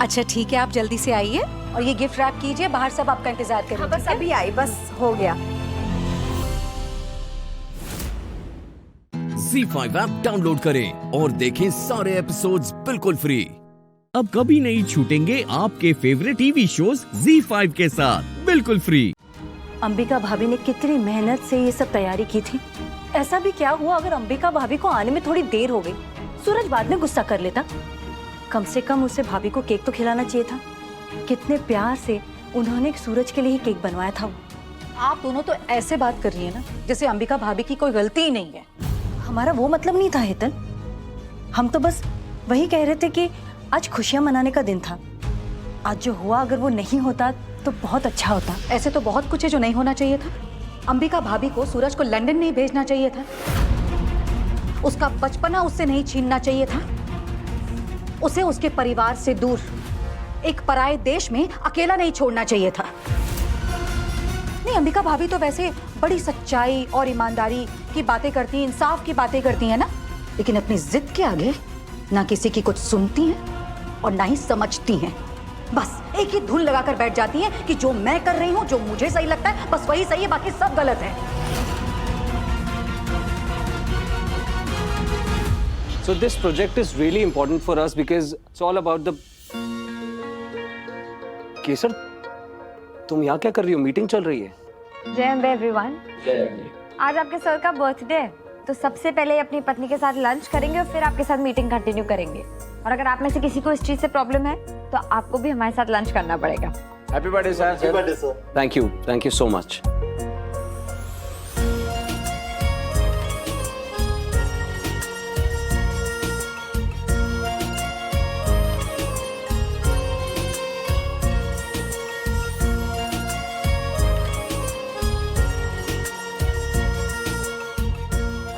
अच्छा ठीक है, आप जल्दी से आइए और ये गिफ्ट रैप कीजिए, बाहर सब आपका इंतजार कर रहे हैं। बस अभी आई, बस हो गया। ZEE5 ऐप डाउनलोड करें और देखें सारे एपिसोड्स बिल्कुल फ्री। अब कभी नहीं छूटेंगे आपके फेवरेट टीवी शोज ZEE5 के साथ बिल्कुल फ्री। अंबिका भाभी ने कितनी मेहनत से ये सब तैयारी की थी। ऐसा भी क्या हुआ अगर अंबिका भाभी को आने में थोड़ी देर हो गई? सूरज बाद में गुस्सा कर लेता। कम से कम उसे भाभी को केक तो खिलाना चाहिए था। कितने प्यार से उन्होंने सूरज के लिए ही केक बनवाया था। आप दोनों तो ऐसे बात कर रही है ना जैसे अंबिका भाभी की कोई गलती ही नहीं है। हमारा वो मतलब नहीं था हेतल, हम तो बस वही कह रहे थे कि आज खुशियां मनाने का दिन था। आज जो हुआ अगर वो नहीं होता तो बहुत अच्छा होता। ऐसे तो बहुत कुछ है जो नहीं होना चाहिए था। अंबिका भाभी को सूरज को लंदन नहीं भेजना चाहिए था, उसका बचपना उससे नहीं छीनना चाहिए था, उसे उसके परिवार से दूर एक पराये देश में अकेला नहीं छोड़ना चाहिए था। नहीं, अंबिका भाभी तो वैसे बड़ी सच्चाई और ईमानदारी की बातें करती हैं, इंसाफ की बातें करती हैं ना, लेकिन अपनी जिद के आगे ना किसी की कुछ सुनती हैं और ना ही समझती हैं। बस एक ही धुन लगाकर बैठ जाती हैं कि जो मैं कर रही हूं, जो मुझे सही लगता है, बस वही सही है, बाकी सब गलत है। So this project is really important for us because it's all about the. केसर, तुम यहाँ क्या कर रही हो? मीटिंग चल रही है। जय अम्बे एवरीवन। आज आपके सर का बर्थडे है, तो सबसे पहले अपनी पत्नी के साथ लंच करेंगे और फिर आपके साथ मीटिंग कंटिन्यू करेंगे। और अगर आप में से किसी को इस चीज से प्रॉब्लम है तो आपको भी हमारे साथ लंच करना पड़ेगा। Happy birthday sir. Happy birthday sir. Thank you so much.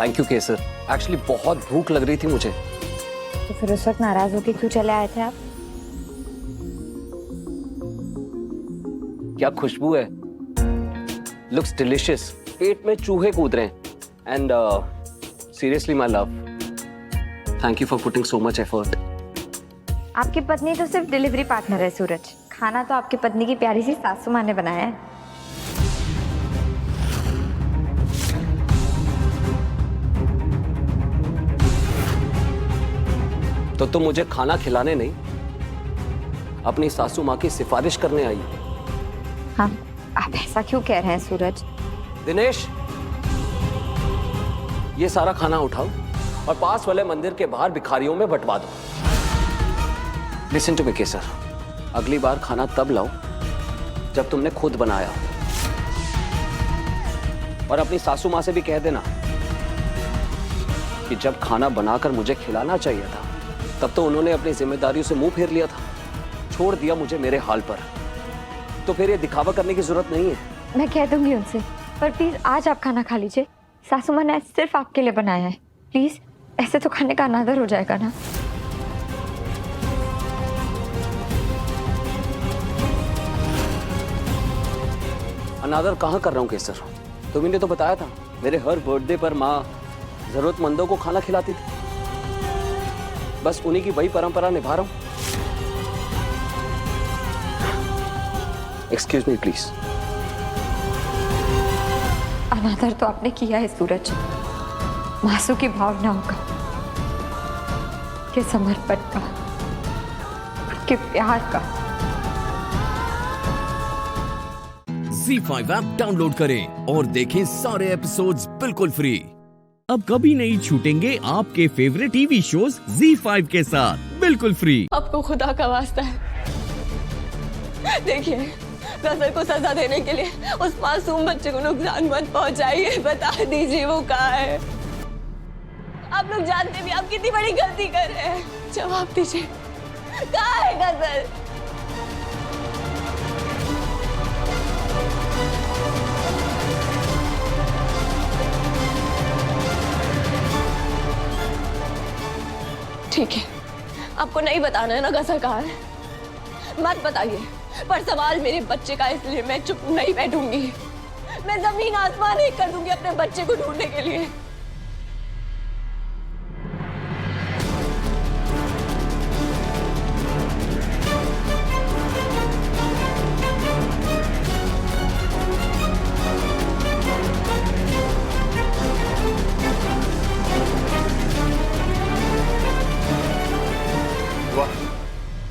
Thank you Kesar, actually बहुत भूख लग रही थी मुझे। तो फिर उस वक्त नाराज होकर क्यों चले आए थे आप? क्या खुशबू है, लुक्स डिलिशियस, पेट में चूहे कूद रहे हैं। And seriously my love, thank you for putting so much effort. आपकी पत्नी तो सिर्फ डिलीवरी पार्टनर है सूरज, खाना तो आपकी पत्नी की प्यारी सी सासू माँ ने बनाया है। तो तुम मुझे खाना खिलाने नहीं, अपनी सासू माँ की सिफारिश करने आई। हाँ, आप ऐसा क्यों कह रहे हैं सूरज? दिनेश, ये सारा खाना उठाओ और पास वाले मंदिर के बाहर भिखारियों में बंटवा दो। लिसन टू मी केसर, अगली बार खाना तब लाओ जब तुमने खुद बनाया। और अपनी सासू माँ से भी कह देना कि जब खाना बनाकर मुझे खिलाना चाहिए था तब तो उन्होंने अपनी जिम्मेदारियों से मुंह फेर लिया था, छोड़ दिया मुझे मेरे हाल पर। तो फिर ये दिखावा करने की जरूरत नहीं है। मैं कह दूंगी उनसे, पर प्लीज आज आप खाना खा लीजिए। सासू माँ ने सिर्फ आपके लिए बनाया है, प्लीज। ऐसे तो खाने का अनादर हो जाएगा ना। अनादर कहाँ कर रहा हूँ केसर? तुमने तो बताया था मेरे हर बर्थडे पर माँ जरूरतमंदों को खाना खिलाती थी। बस उन्हीं की वही परंपरा निभा रहा हूं। Excuse me please. अनादर तो आपने किया है सूरज, मासूम की भावनाओं का, के समर्पण का, के प्यार का। ZEE5 ऐप डाउनलोड करें और देखें सारे एपिसोड्स बिल्कुल फ्री। अब कभी नहीं छूटेंगे आपके फेवरेट टीवी शोज ZEE5 के साथ बिल्कुल फ्री। आपको खुदा का वास्ता है, देखिए गजल को सजा देने के लिए उस मासूम बच्चे को नुकसान मत पहुंचाइए। बता दीजिए वो कहाँ है। आप लोग जानते भी आप कितनी बड़ी गलती कर रहे हैं। जवाब दीजिए, कहाँ है गजल? ठीक है, आपको नहीं बताना है ना गजल कहाँ है, मत बताइए। पर सवाल मेरे बच्चे का, इसलिए मैं चुप नहीं बैठूंगी। मैं जमीन आसमान एक कर दूंगी अपने बच्चे को ढूंढने के लिए।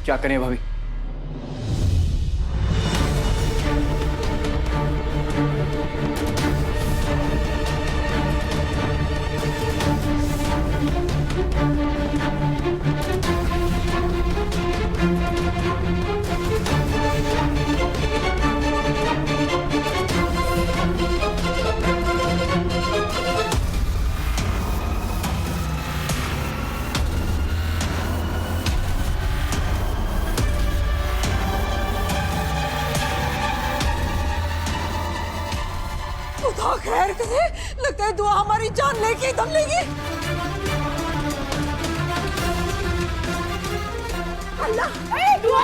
क्या करें भाभी? खैर करे, लगता है दुआ हमारी जान लेगी, दम लेगी। अल्लाह, दुआ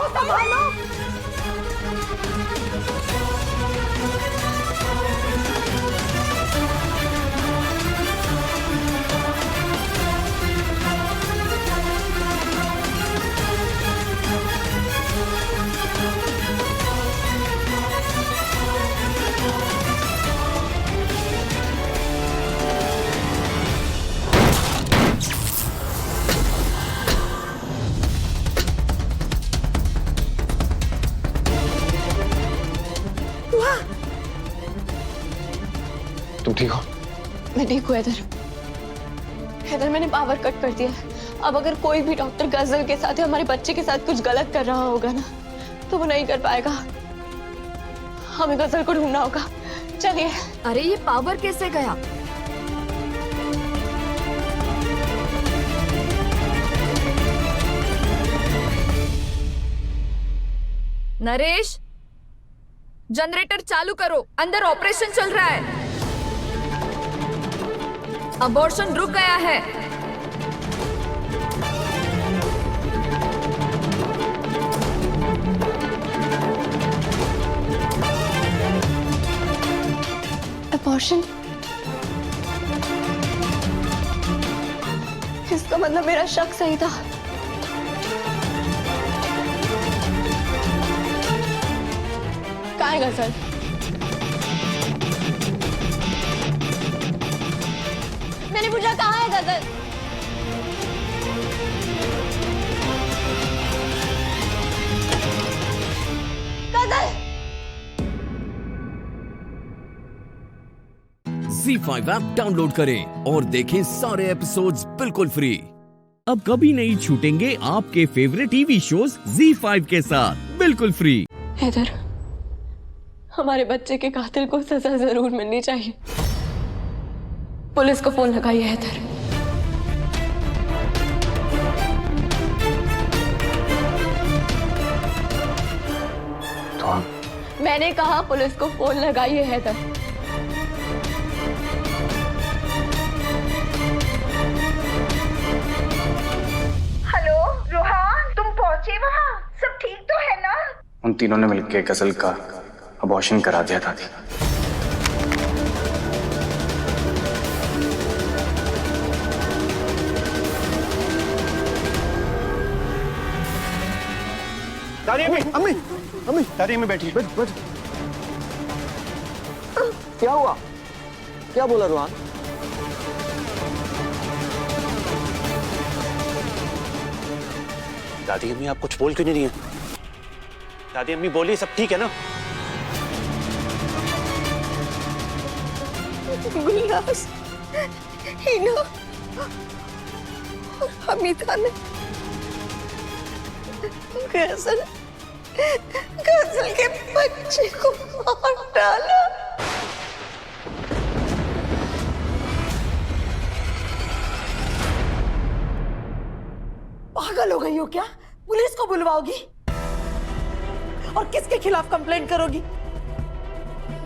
संभालो। तुम ठीक हो? मैं ठीक हूँ हैदर। हैदर, मैंने पावर कट कर दिया है। अब अगर कोई भी डॉक्टर गजल के साथ या हमारे बच्चे के साथ कुछ गलत कर रहा होगा ना, तो वो नहीं कर पाएगा। हमें गजल को ढूंढना होगा। चलिए। अरे ये पावर कैसे गया? नरेश, जनरेटर चालू करो, अंदर ऑपरेशन चल रहा है। अबॉर्शन रुक गया है। अबॉर्शन? इसका मतलब मेरा शक सही था। कहाँ है गजल? मैंने पूछा कहाँ है गजल? गजल! ZEE5 ऐप डाउनलोड करें और देखें सारे एपिसोड्स बिल्कुल फ्री। अब कभी नहीं छूटेंगे आपके फेवरेट टीवी शोज ZEE5 के साथ बिल्कुल फ्री। हैदर, हमारे बच्चे के कातिल को सजा जरूर मिलनी चाहिए। पुलिस को फोन लगाइए हैदर। तो मैंने कहा पुलिस को फोन लगाइए हैदर। हेलो रोहान, तुम पहुंचे वहाँ? सब ठीक तो है ना? उन तीनों ने मिलकर गजल का अबॉर्शन करा दिया दादी। दादी, अम्मी, अम्मी, दादी अम्मी बैठी, बैठ, बैठ। क्या हुआ? क्या बोला रोहान? दादी अम्मी आप कुछ बोल क्यों नहीं रही हैं? दादी अम्मी बोलिए, सब ठीक है ना? गुलनाज, हीना और हमीदा ने गजल के बच्चे को मार डाला। पागल हो गई हो क्या? पुलिस को बुलवाओगी और किसके खिलाफ कंप्लेंट करोगी?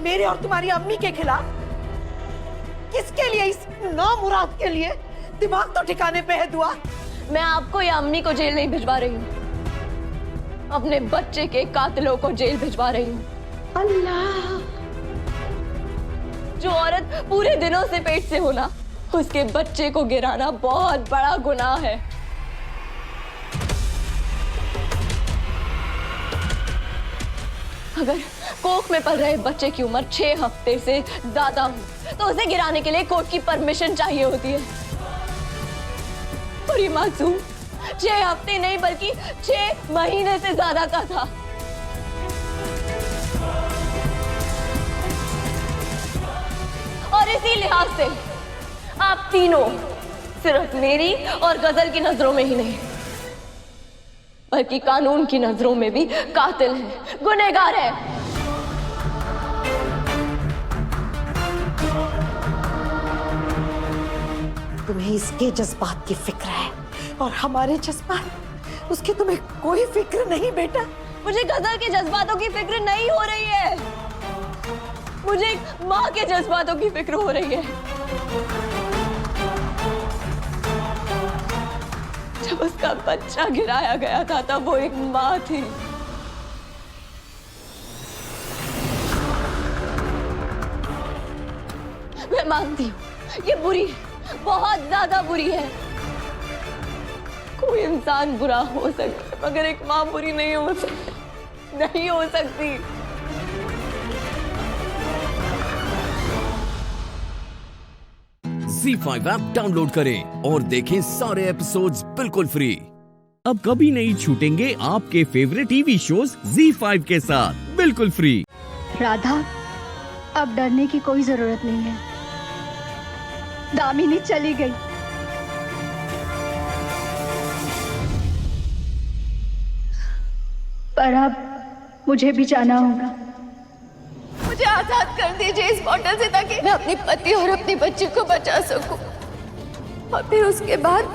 मेरे और तुम्हारी अम्मी के खिलाफ? किसके लिए? इस नामुराद के लिए? दिमाग तो ठिकाने पे है दुआ। मैं आपको या अम्मी को जेल नहीं भिजवा रही हूँ, अपने बच्चे के कातिलों को जेल भिजवा रही हूँ। अल्लाह, जो औरत पूरे दिनों से पेट से होना, उसके बच्चे को गिराना बहुत बड़ा गुनाह है। अगर कोख में पल रहे बच्चे की उम्र 6 हफ्ते से ज्यादा हो तो उसे गिराने के लिए कोर्ट की परमिशन चाहिए होती है। और ये मासूम 6 हफ्ते नहीं बल्कि 6 महीने से ज्यादा का था। और इसी लिहाज से आप तीनों सिर्फ मेरी और गजल की नजरों में ही नहीं बल्कि कानून की नजरों में भी कातिल है, गुनहगार है। तुम्हें इसके जज्बात की फिक्र है और हमारे जज्बात, उसकी तुम्हें कोई फिक्र नहीं बेटा। मुझे गजल के जज्बातों की फिक्र नहीं हो रही है। मुझे एक माँ के जज्बातों की फिक्र हो रही है। जब उसका बच्चा गिराया गया था तब वो एक माँ थी। मैं मानती हूँ ये बुरी है, बहुत ज्यादा बुरी है। कोई इंसान बुरा हो सकता है मगर एक माँ बुरी नहीं हो सकती, नहीं हो सकती। ZEE5 ऐप डाउनलोड करें और देखें सारे एपिसोड्स बिल्कुल फ्री। अब कभी नहीं छूटेंगे आपके फेवरेट टीवी शोज ZEE5 के साथ बिल्कुल फ्री। राधा, अब डरने की कोई जरूरत नहीं है। दामिनी चली गई। पर अब मुझे भी जाना होगा। मुझे आजाद कर दीजिए इस बॉटल से ताकि मैं अपने पति और अपनी बच्ची को बचा सकूं। और फिर उसके बाद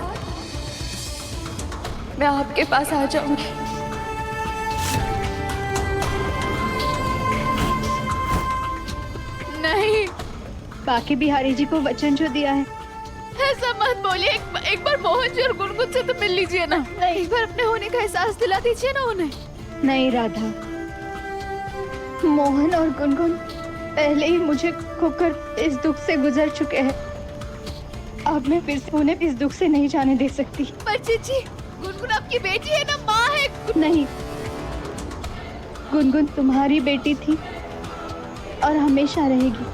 मैं आपके पास आ जाऊंगी। नहीं, बाकी बिहारी जी को वचन जो दिया है। ऐसा मत बोलिए। एक बार मोहन जी और गुनगुन से तो मिल लीजिए ना। नहीं, एक बार अपने होने का एहसास दिला दीजिए ना उन्हें। नहीं राधा, मोहन और गुनगुन पहले ही मुझे खोकर इस दुख से गुजर चुके हैं। अब मैं फिर से उन्हें इस दुख से नहीं जाने दे सकती। पर चीची, गुनगुन आपकी बेटी है ना, माँ है। नहीं, गुनगुन तुम्हारी बेटी थी और हमेशा रहेगी।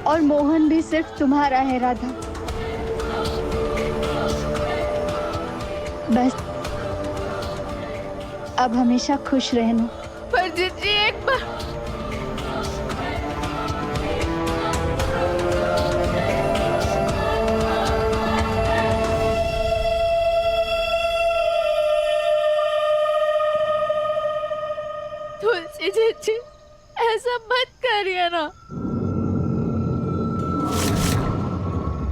और मोहन भी सिर्फ तुम्हारा है राधा। बस अब हमेशा खुश रहना। पर जीजी एक बार। तुलसी जीजी ऐसा मत करिए ना।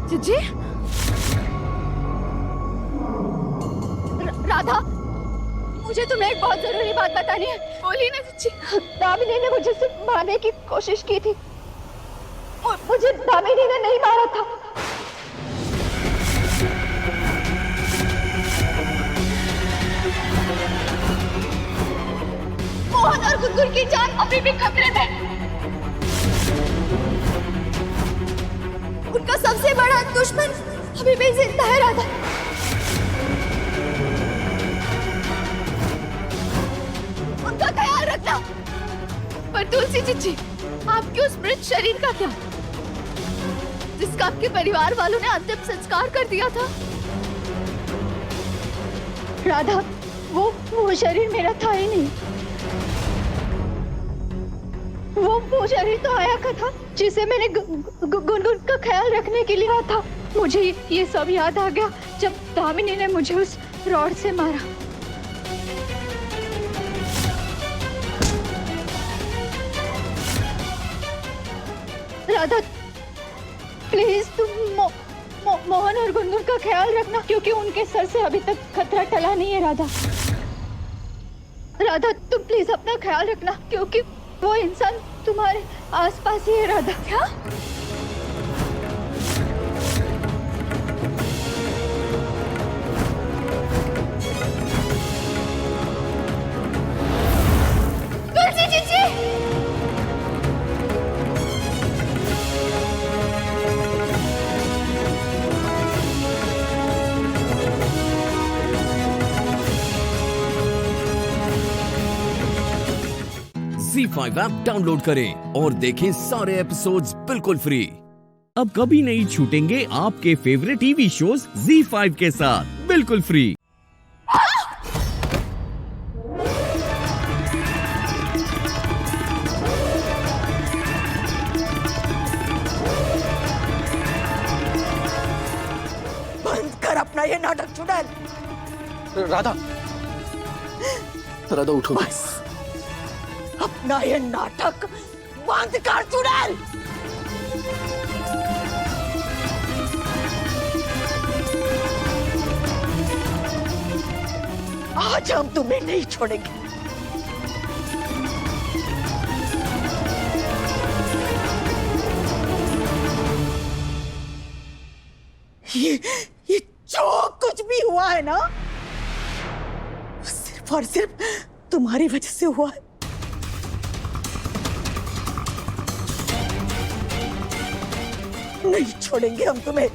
जीजी, राधा, मुझे तुम्हें एक बहुत जरूरी बात बतानी है। बोलिए ना जीजी। दामिनी ने मुझे सिर्फ मारने की कोशिश की थी और मुझे दामिनी ने नहीं मारा था। मोहन और गुनगुन की जान अभी भी खतरे में। उनका सबसे बड़ा दुश्मन अभी भी जिंदा है राधा। उनका ख्याल रखना। पर तुलसी जीजी, आपके उस मृत शरीर का क्या, जिसका आपके परिवार वालों ने अंतिम संस्कार कर दिया था? राधा, वो शरीर मेरा था ही नहीं। वो शरीर तो आया का था जिसे मैंने गुनगुन का ख्याल रखने के लिए कहा था। मुझे ये सब याद आ गया जब दामिनी ने मुझे उस रॉड से मारा। राधा, प्लीज तुम मोहन और गुनगुन का ख्याल रखना, क्योंकि उनके सर से अभी तक खतरा टला नहीं है। राधा, राधा तुम प्लीज अपना ख्याल रखना, क्योंकि वो इंसान तुम्हारे आसपास ही है। राधा, क्या? तुलसी जीजी, ZEE5 ऐप डाउनलोड करें और देखें सारे एपिसोड्स बिल्कुल फ्री। अब कभी नहीं छूटेंगे आपके फेवरेट टीवी शोज ZEE5 के साथ बिल्कुल फ्री। बंद कर अपना ये नाटक चुड़ैल। राधा, राधा उठो। बस अपना ये नाटक बंद कर चुड़ैल। आज हम तुम्हें नहीं छोड़ेंगे। ये जो कुछ भी हुआ है ना, सिर्फ और सिर्फ तुम्हारी वजह से हुआ है। नहीं छोड़ेंगे हम तुम्हें।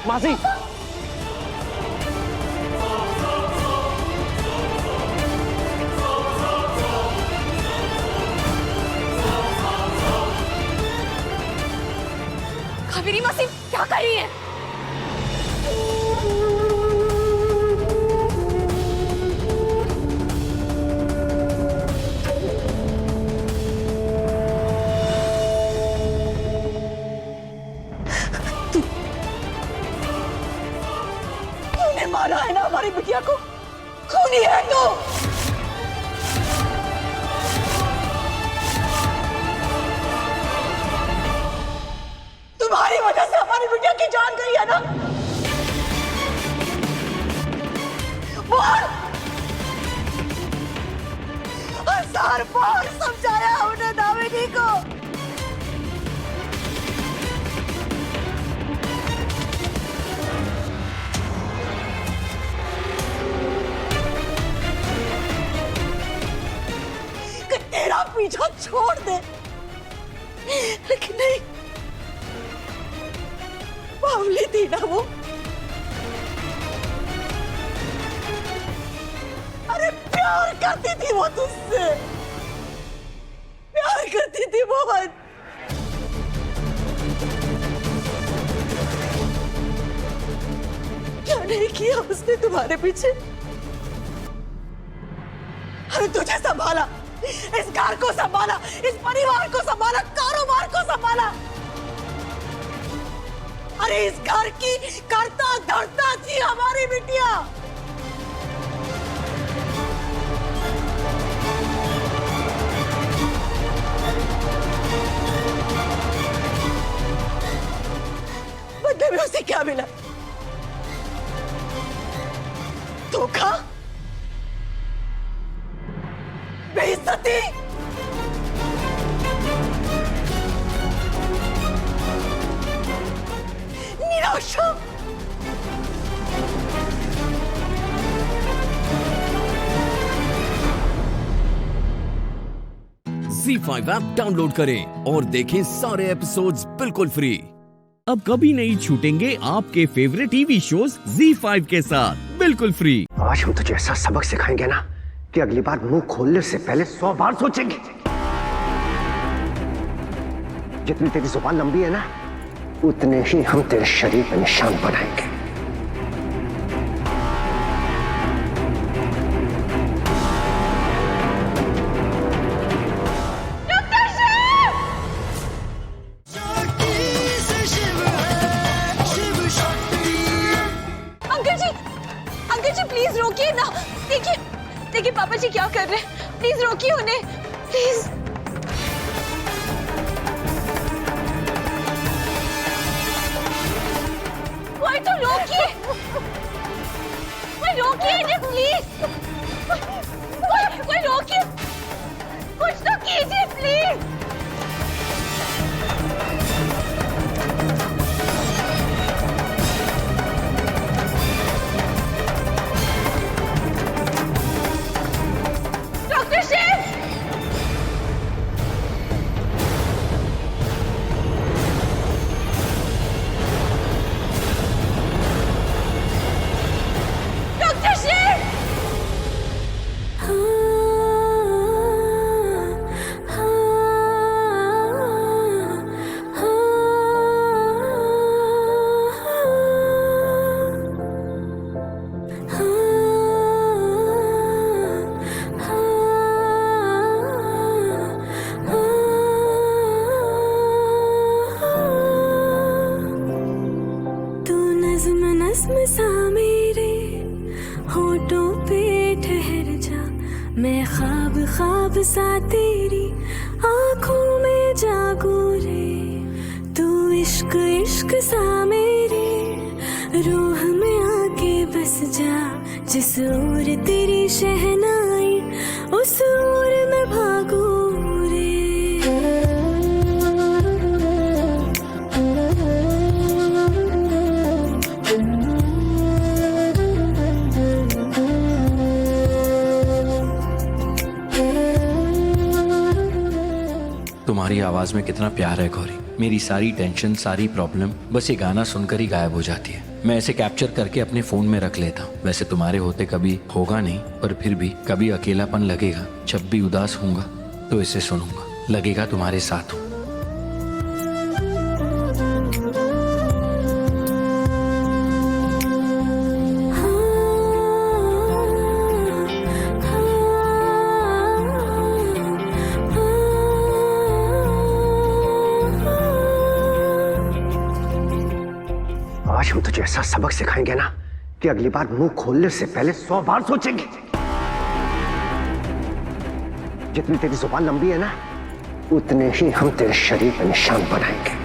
मासी, कावेरी मासी क्या कर रही है? मारा है ना हमारी बिटिया को, खूनी है तो। तुम्हारी वजह से हमारी बिटिया की जान गई है ना। बोल। 1000 बार समझाया हमने दामिनी को। तेरा पीछा छोड़ दे, लेकिन नहीं, बावली थी ना वो। अरे प्यार करती थी वो तुझसे, प्यार करती थी बहुत। क्या नहीं किया उसने तुम्हारे पीछे? अरे तुझे संभाला, इस घर को संभाला, इस परिवार को संभाला, कारोबार को संभाला। अरे इस घर की करता धरता थी हमारी बिटिया। बदले में उसे क्या मिला? धोखा, बेइज्जती, निराशा। ZEE5 ऐप डाउनलोड करें और देखें सारे एपिसोड्स बिल्कुल फ्री। अब कभी नहीं छूटेंगे आपके फेवरेट टीवी शोज ZEE5 के साथ बिल्कुल फ्री। आज हम तुझे ऐसा सबक सिखाएंगे ना कि अगली बार मुंह खोलने से पहले 100 बार सोचेंगे। जितनी तेरी जुबान लंबी है ना, उतने ही हम तेरे शरीर पे निशान बनाएंगे। अंकल जी प्लीज रोकिए ना। देखिए पापा जी क्या कर रहे हैं, प्लीज रोकिए उन्हें, प्लीज। कोई तो रोकिए, इन्हें प्लीज। कोई रोकिए, कुछ तो कीजिए प्लीज। ख्वाब सा तेरी आंखों में जागो रे, तू इश्क इश्क सा मेरे रूह में आके बस जा, जिस ओर तेरी शहनाई उस ओर मैं भागू रे। तुम्हारी आवाज में कितना प्यार है गौरी। मेरी सारी टेंशन, सारी प्रॉब्लम बस ये गाना सुनकर ही गायब हो जाती है। मैं इसे कैप्चर करके अपने फोन में रख लेता हूँ। वैसे तुम्हारे होते कभी होगा नहीं, पर फिर भी कभी अकेलापन लगेगा, जब भी उदास होऊंगा तो इसे सुनूंगा, लगेगा तुम्हारे साथ हूँ। आज हम तुझे ऐसा सबक सिखाएंगे ना कि अगली बार मुंह खोलने से पहले 100 बार सोचेंगे। जितनी तेरी जुबान लंबी है ना, उतने ही हम तेरे शरीर पे निशान बनाएंगे।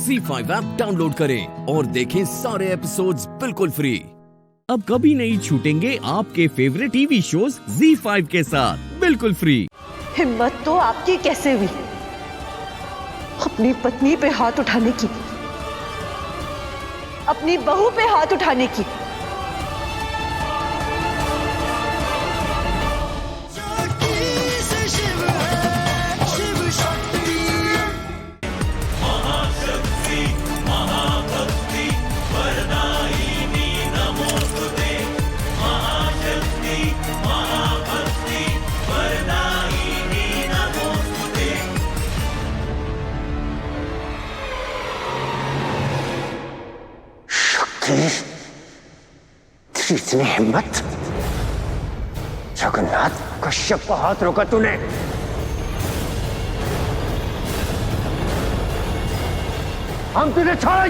ZEE5 ऐप डाउनलोड करें और देखें सारे एपिसोड्स बिल्कुल फ्री। अब कभी नहीं छूटेंगे आपके फेवरेट टीवी शोज ZEE5 के साथ बिल्कुल फ्री। हिम्मत तो आपकी कैसे हुई अपनी पत्नी पे हाथ उठाने की, अपनी बहू पे हाथ उठाने की। इतनी हिम्मत, जगन्नाथ कश्यप को हाथ रोका तूने। हम तुझे छोड़।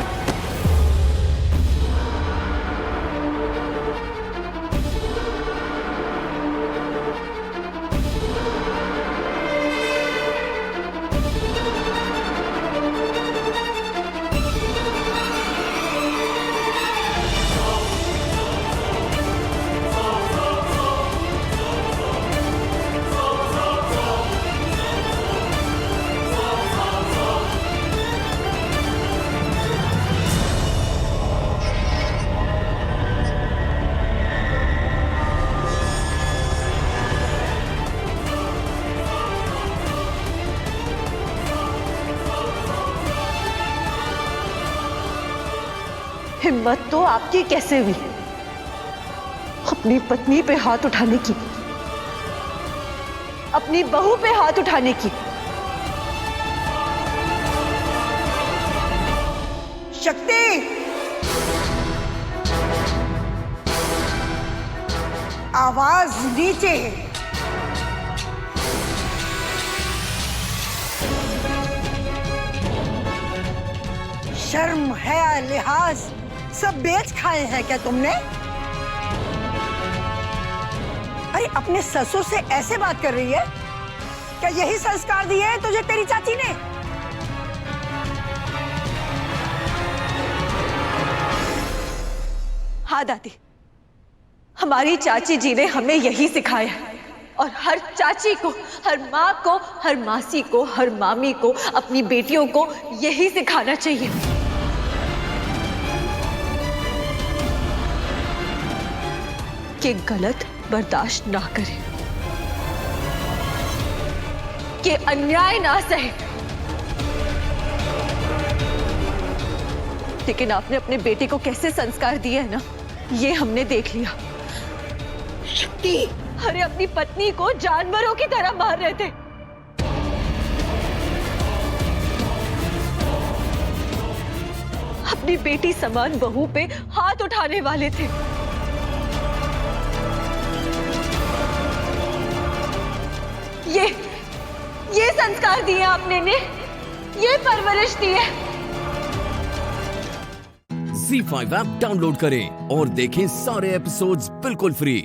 हिम्मत तो आपकी कैसे हुई अपनी पत्नी पे हाथ उठाने की, अपनी बहू पे हाथ उठाने की। शक्ति, आवाज नीचे। शर्म है, लिहाज सब बेच खाए हैं क्या तुमने? अरे अपने ससुर से ऐसे बात कर रही है? क्या यही संस्कार दिए हैं तुझे तेरी चाची ने? हाँ दादी, हमारी चाची जी ने हमें यही सिखाया है और हर चाची को, हर माँ को, हर मासी को, हर मामी को, अपनी बेटियों को यही सिखाना चाहिए कि गलत बर्दाश्त ना करें, कि अन्याय ना सहे। लेकिन आपने अपने बेटे को कैसे संस्कार दिए हैं ना, ये हमने देख लिया। शक्ति, अरे अपनी पत्नी को जानवरों की तरह मार रहे थे। अपनी बेटी समान बहू पे हाथ उठाने वाले थे। ये संस्कार दिए आपने ने, ये परवरिश दी है। ZEE5 ऐप डाउनलोड करें और देखें सारे एपिसोड्स बिल्कुल फ्री।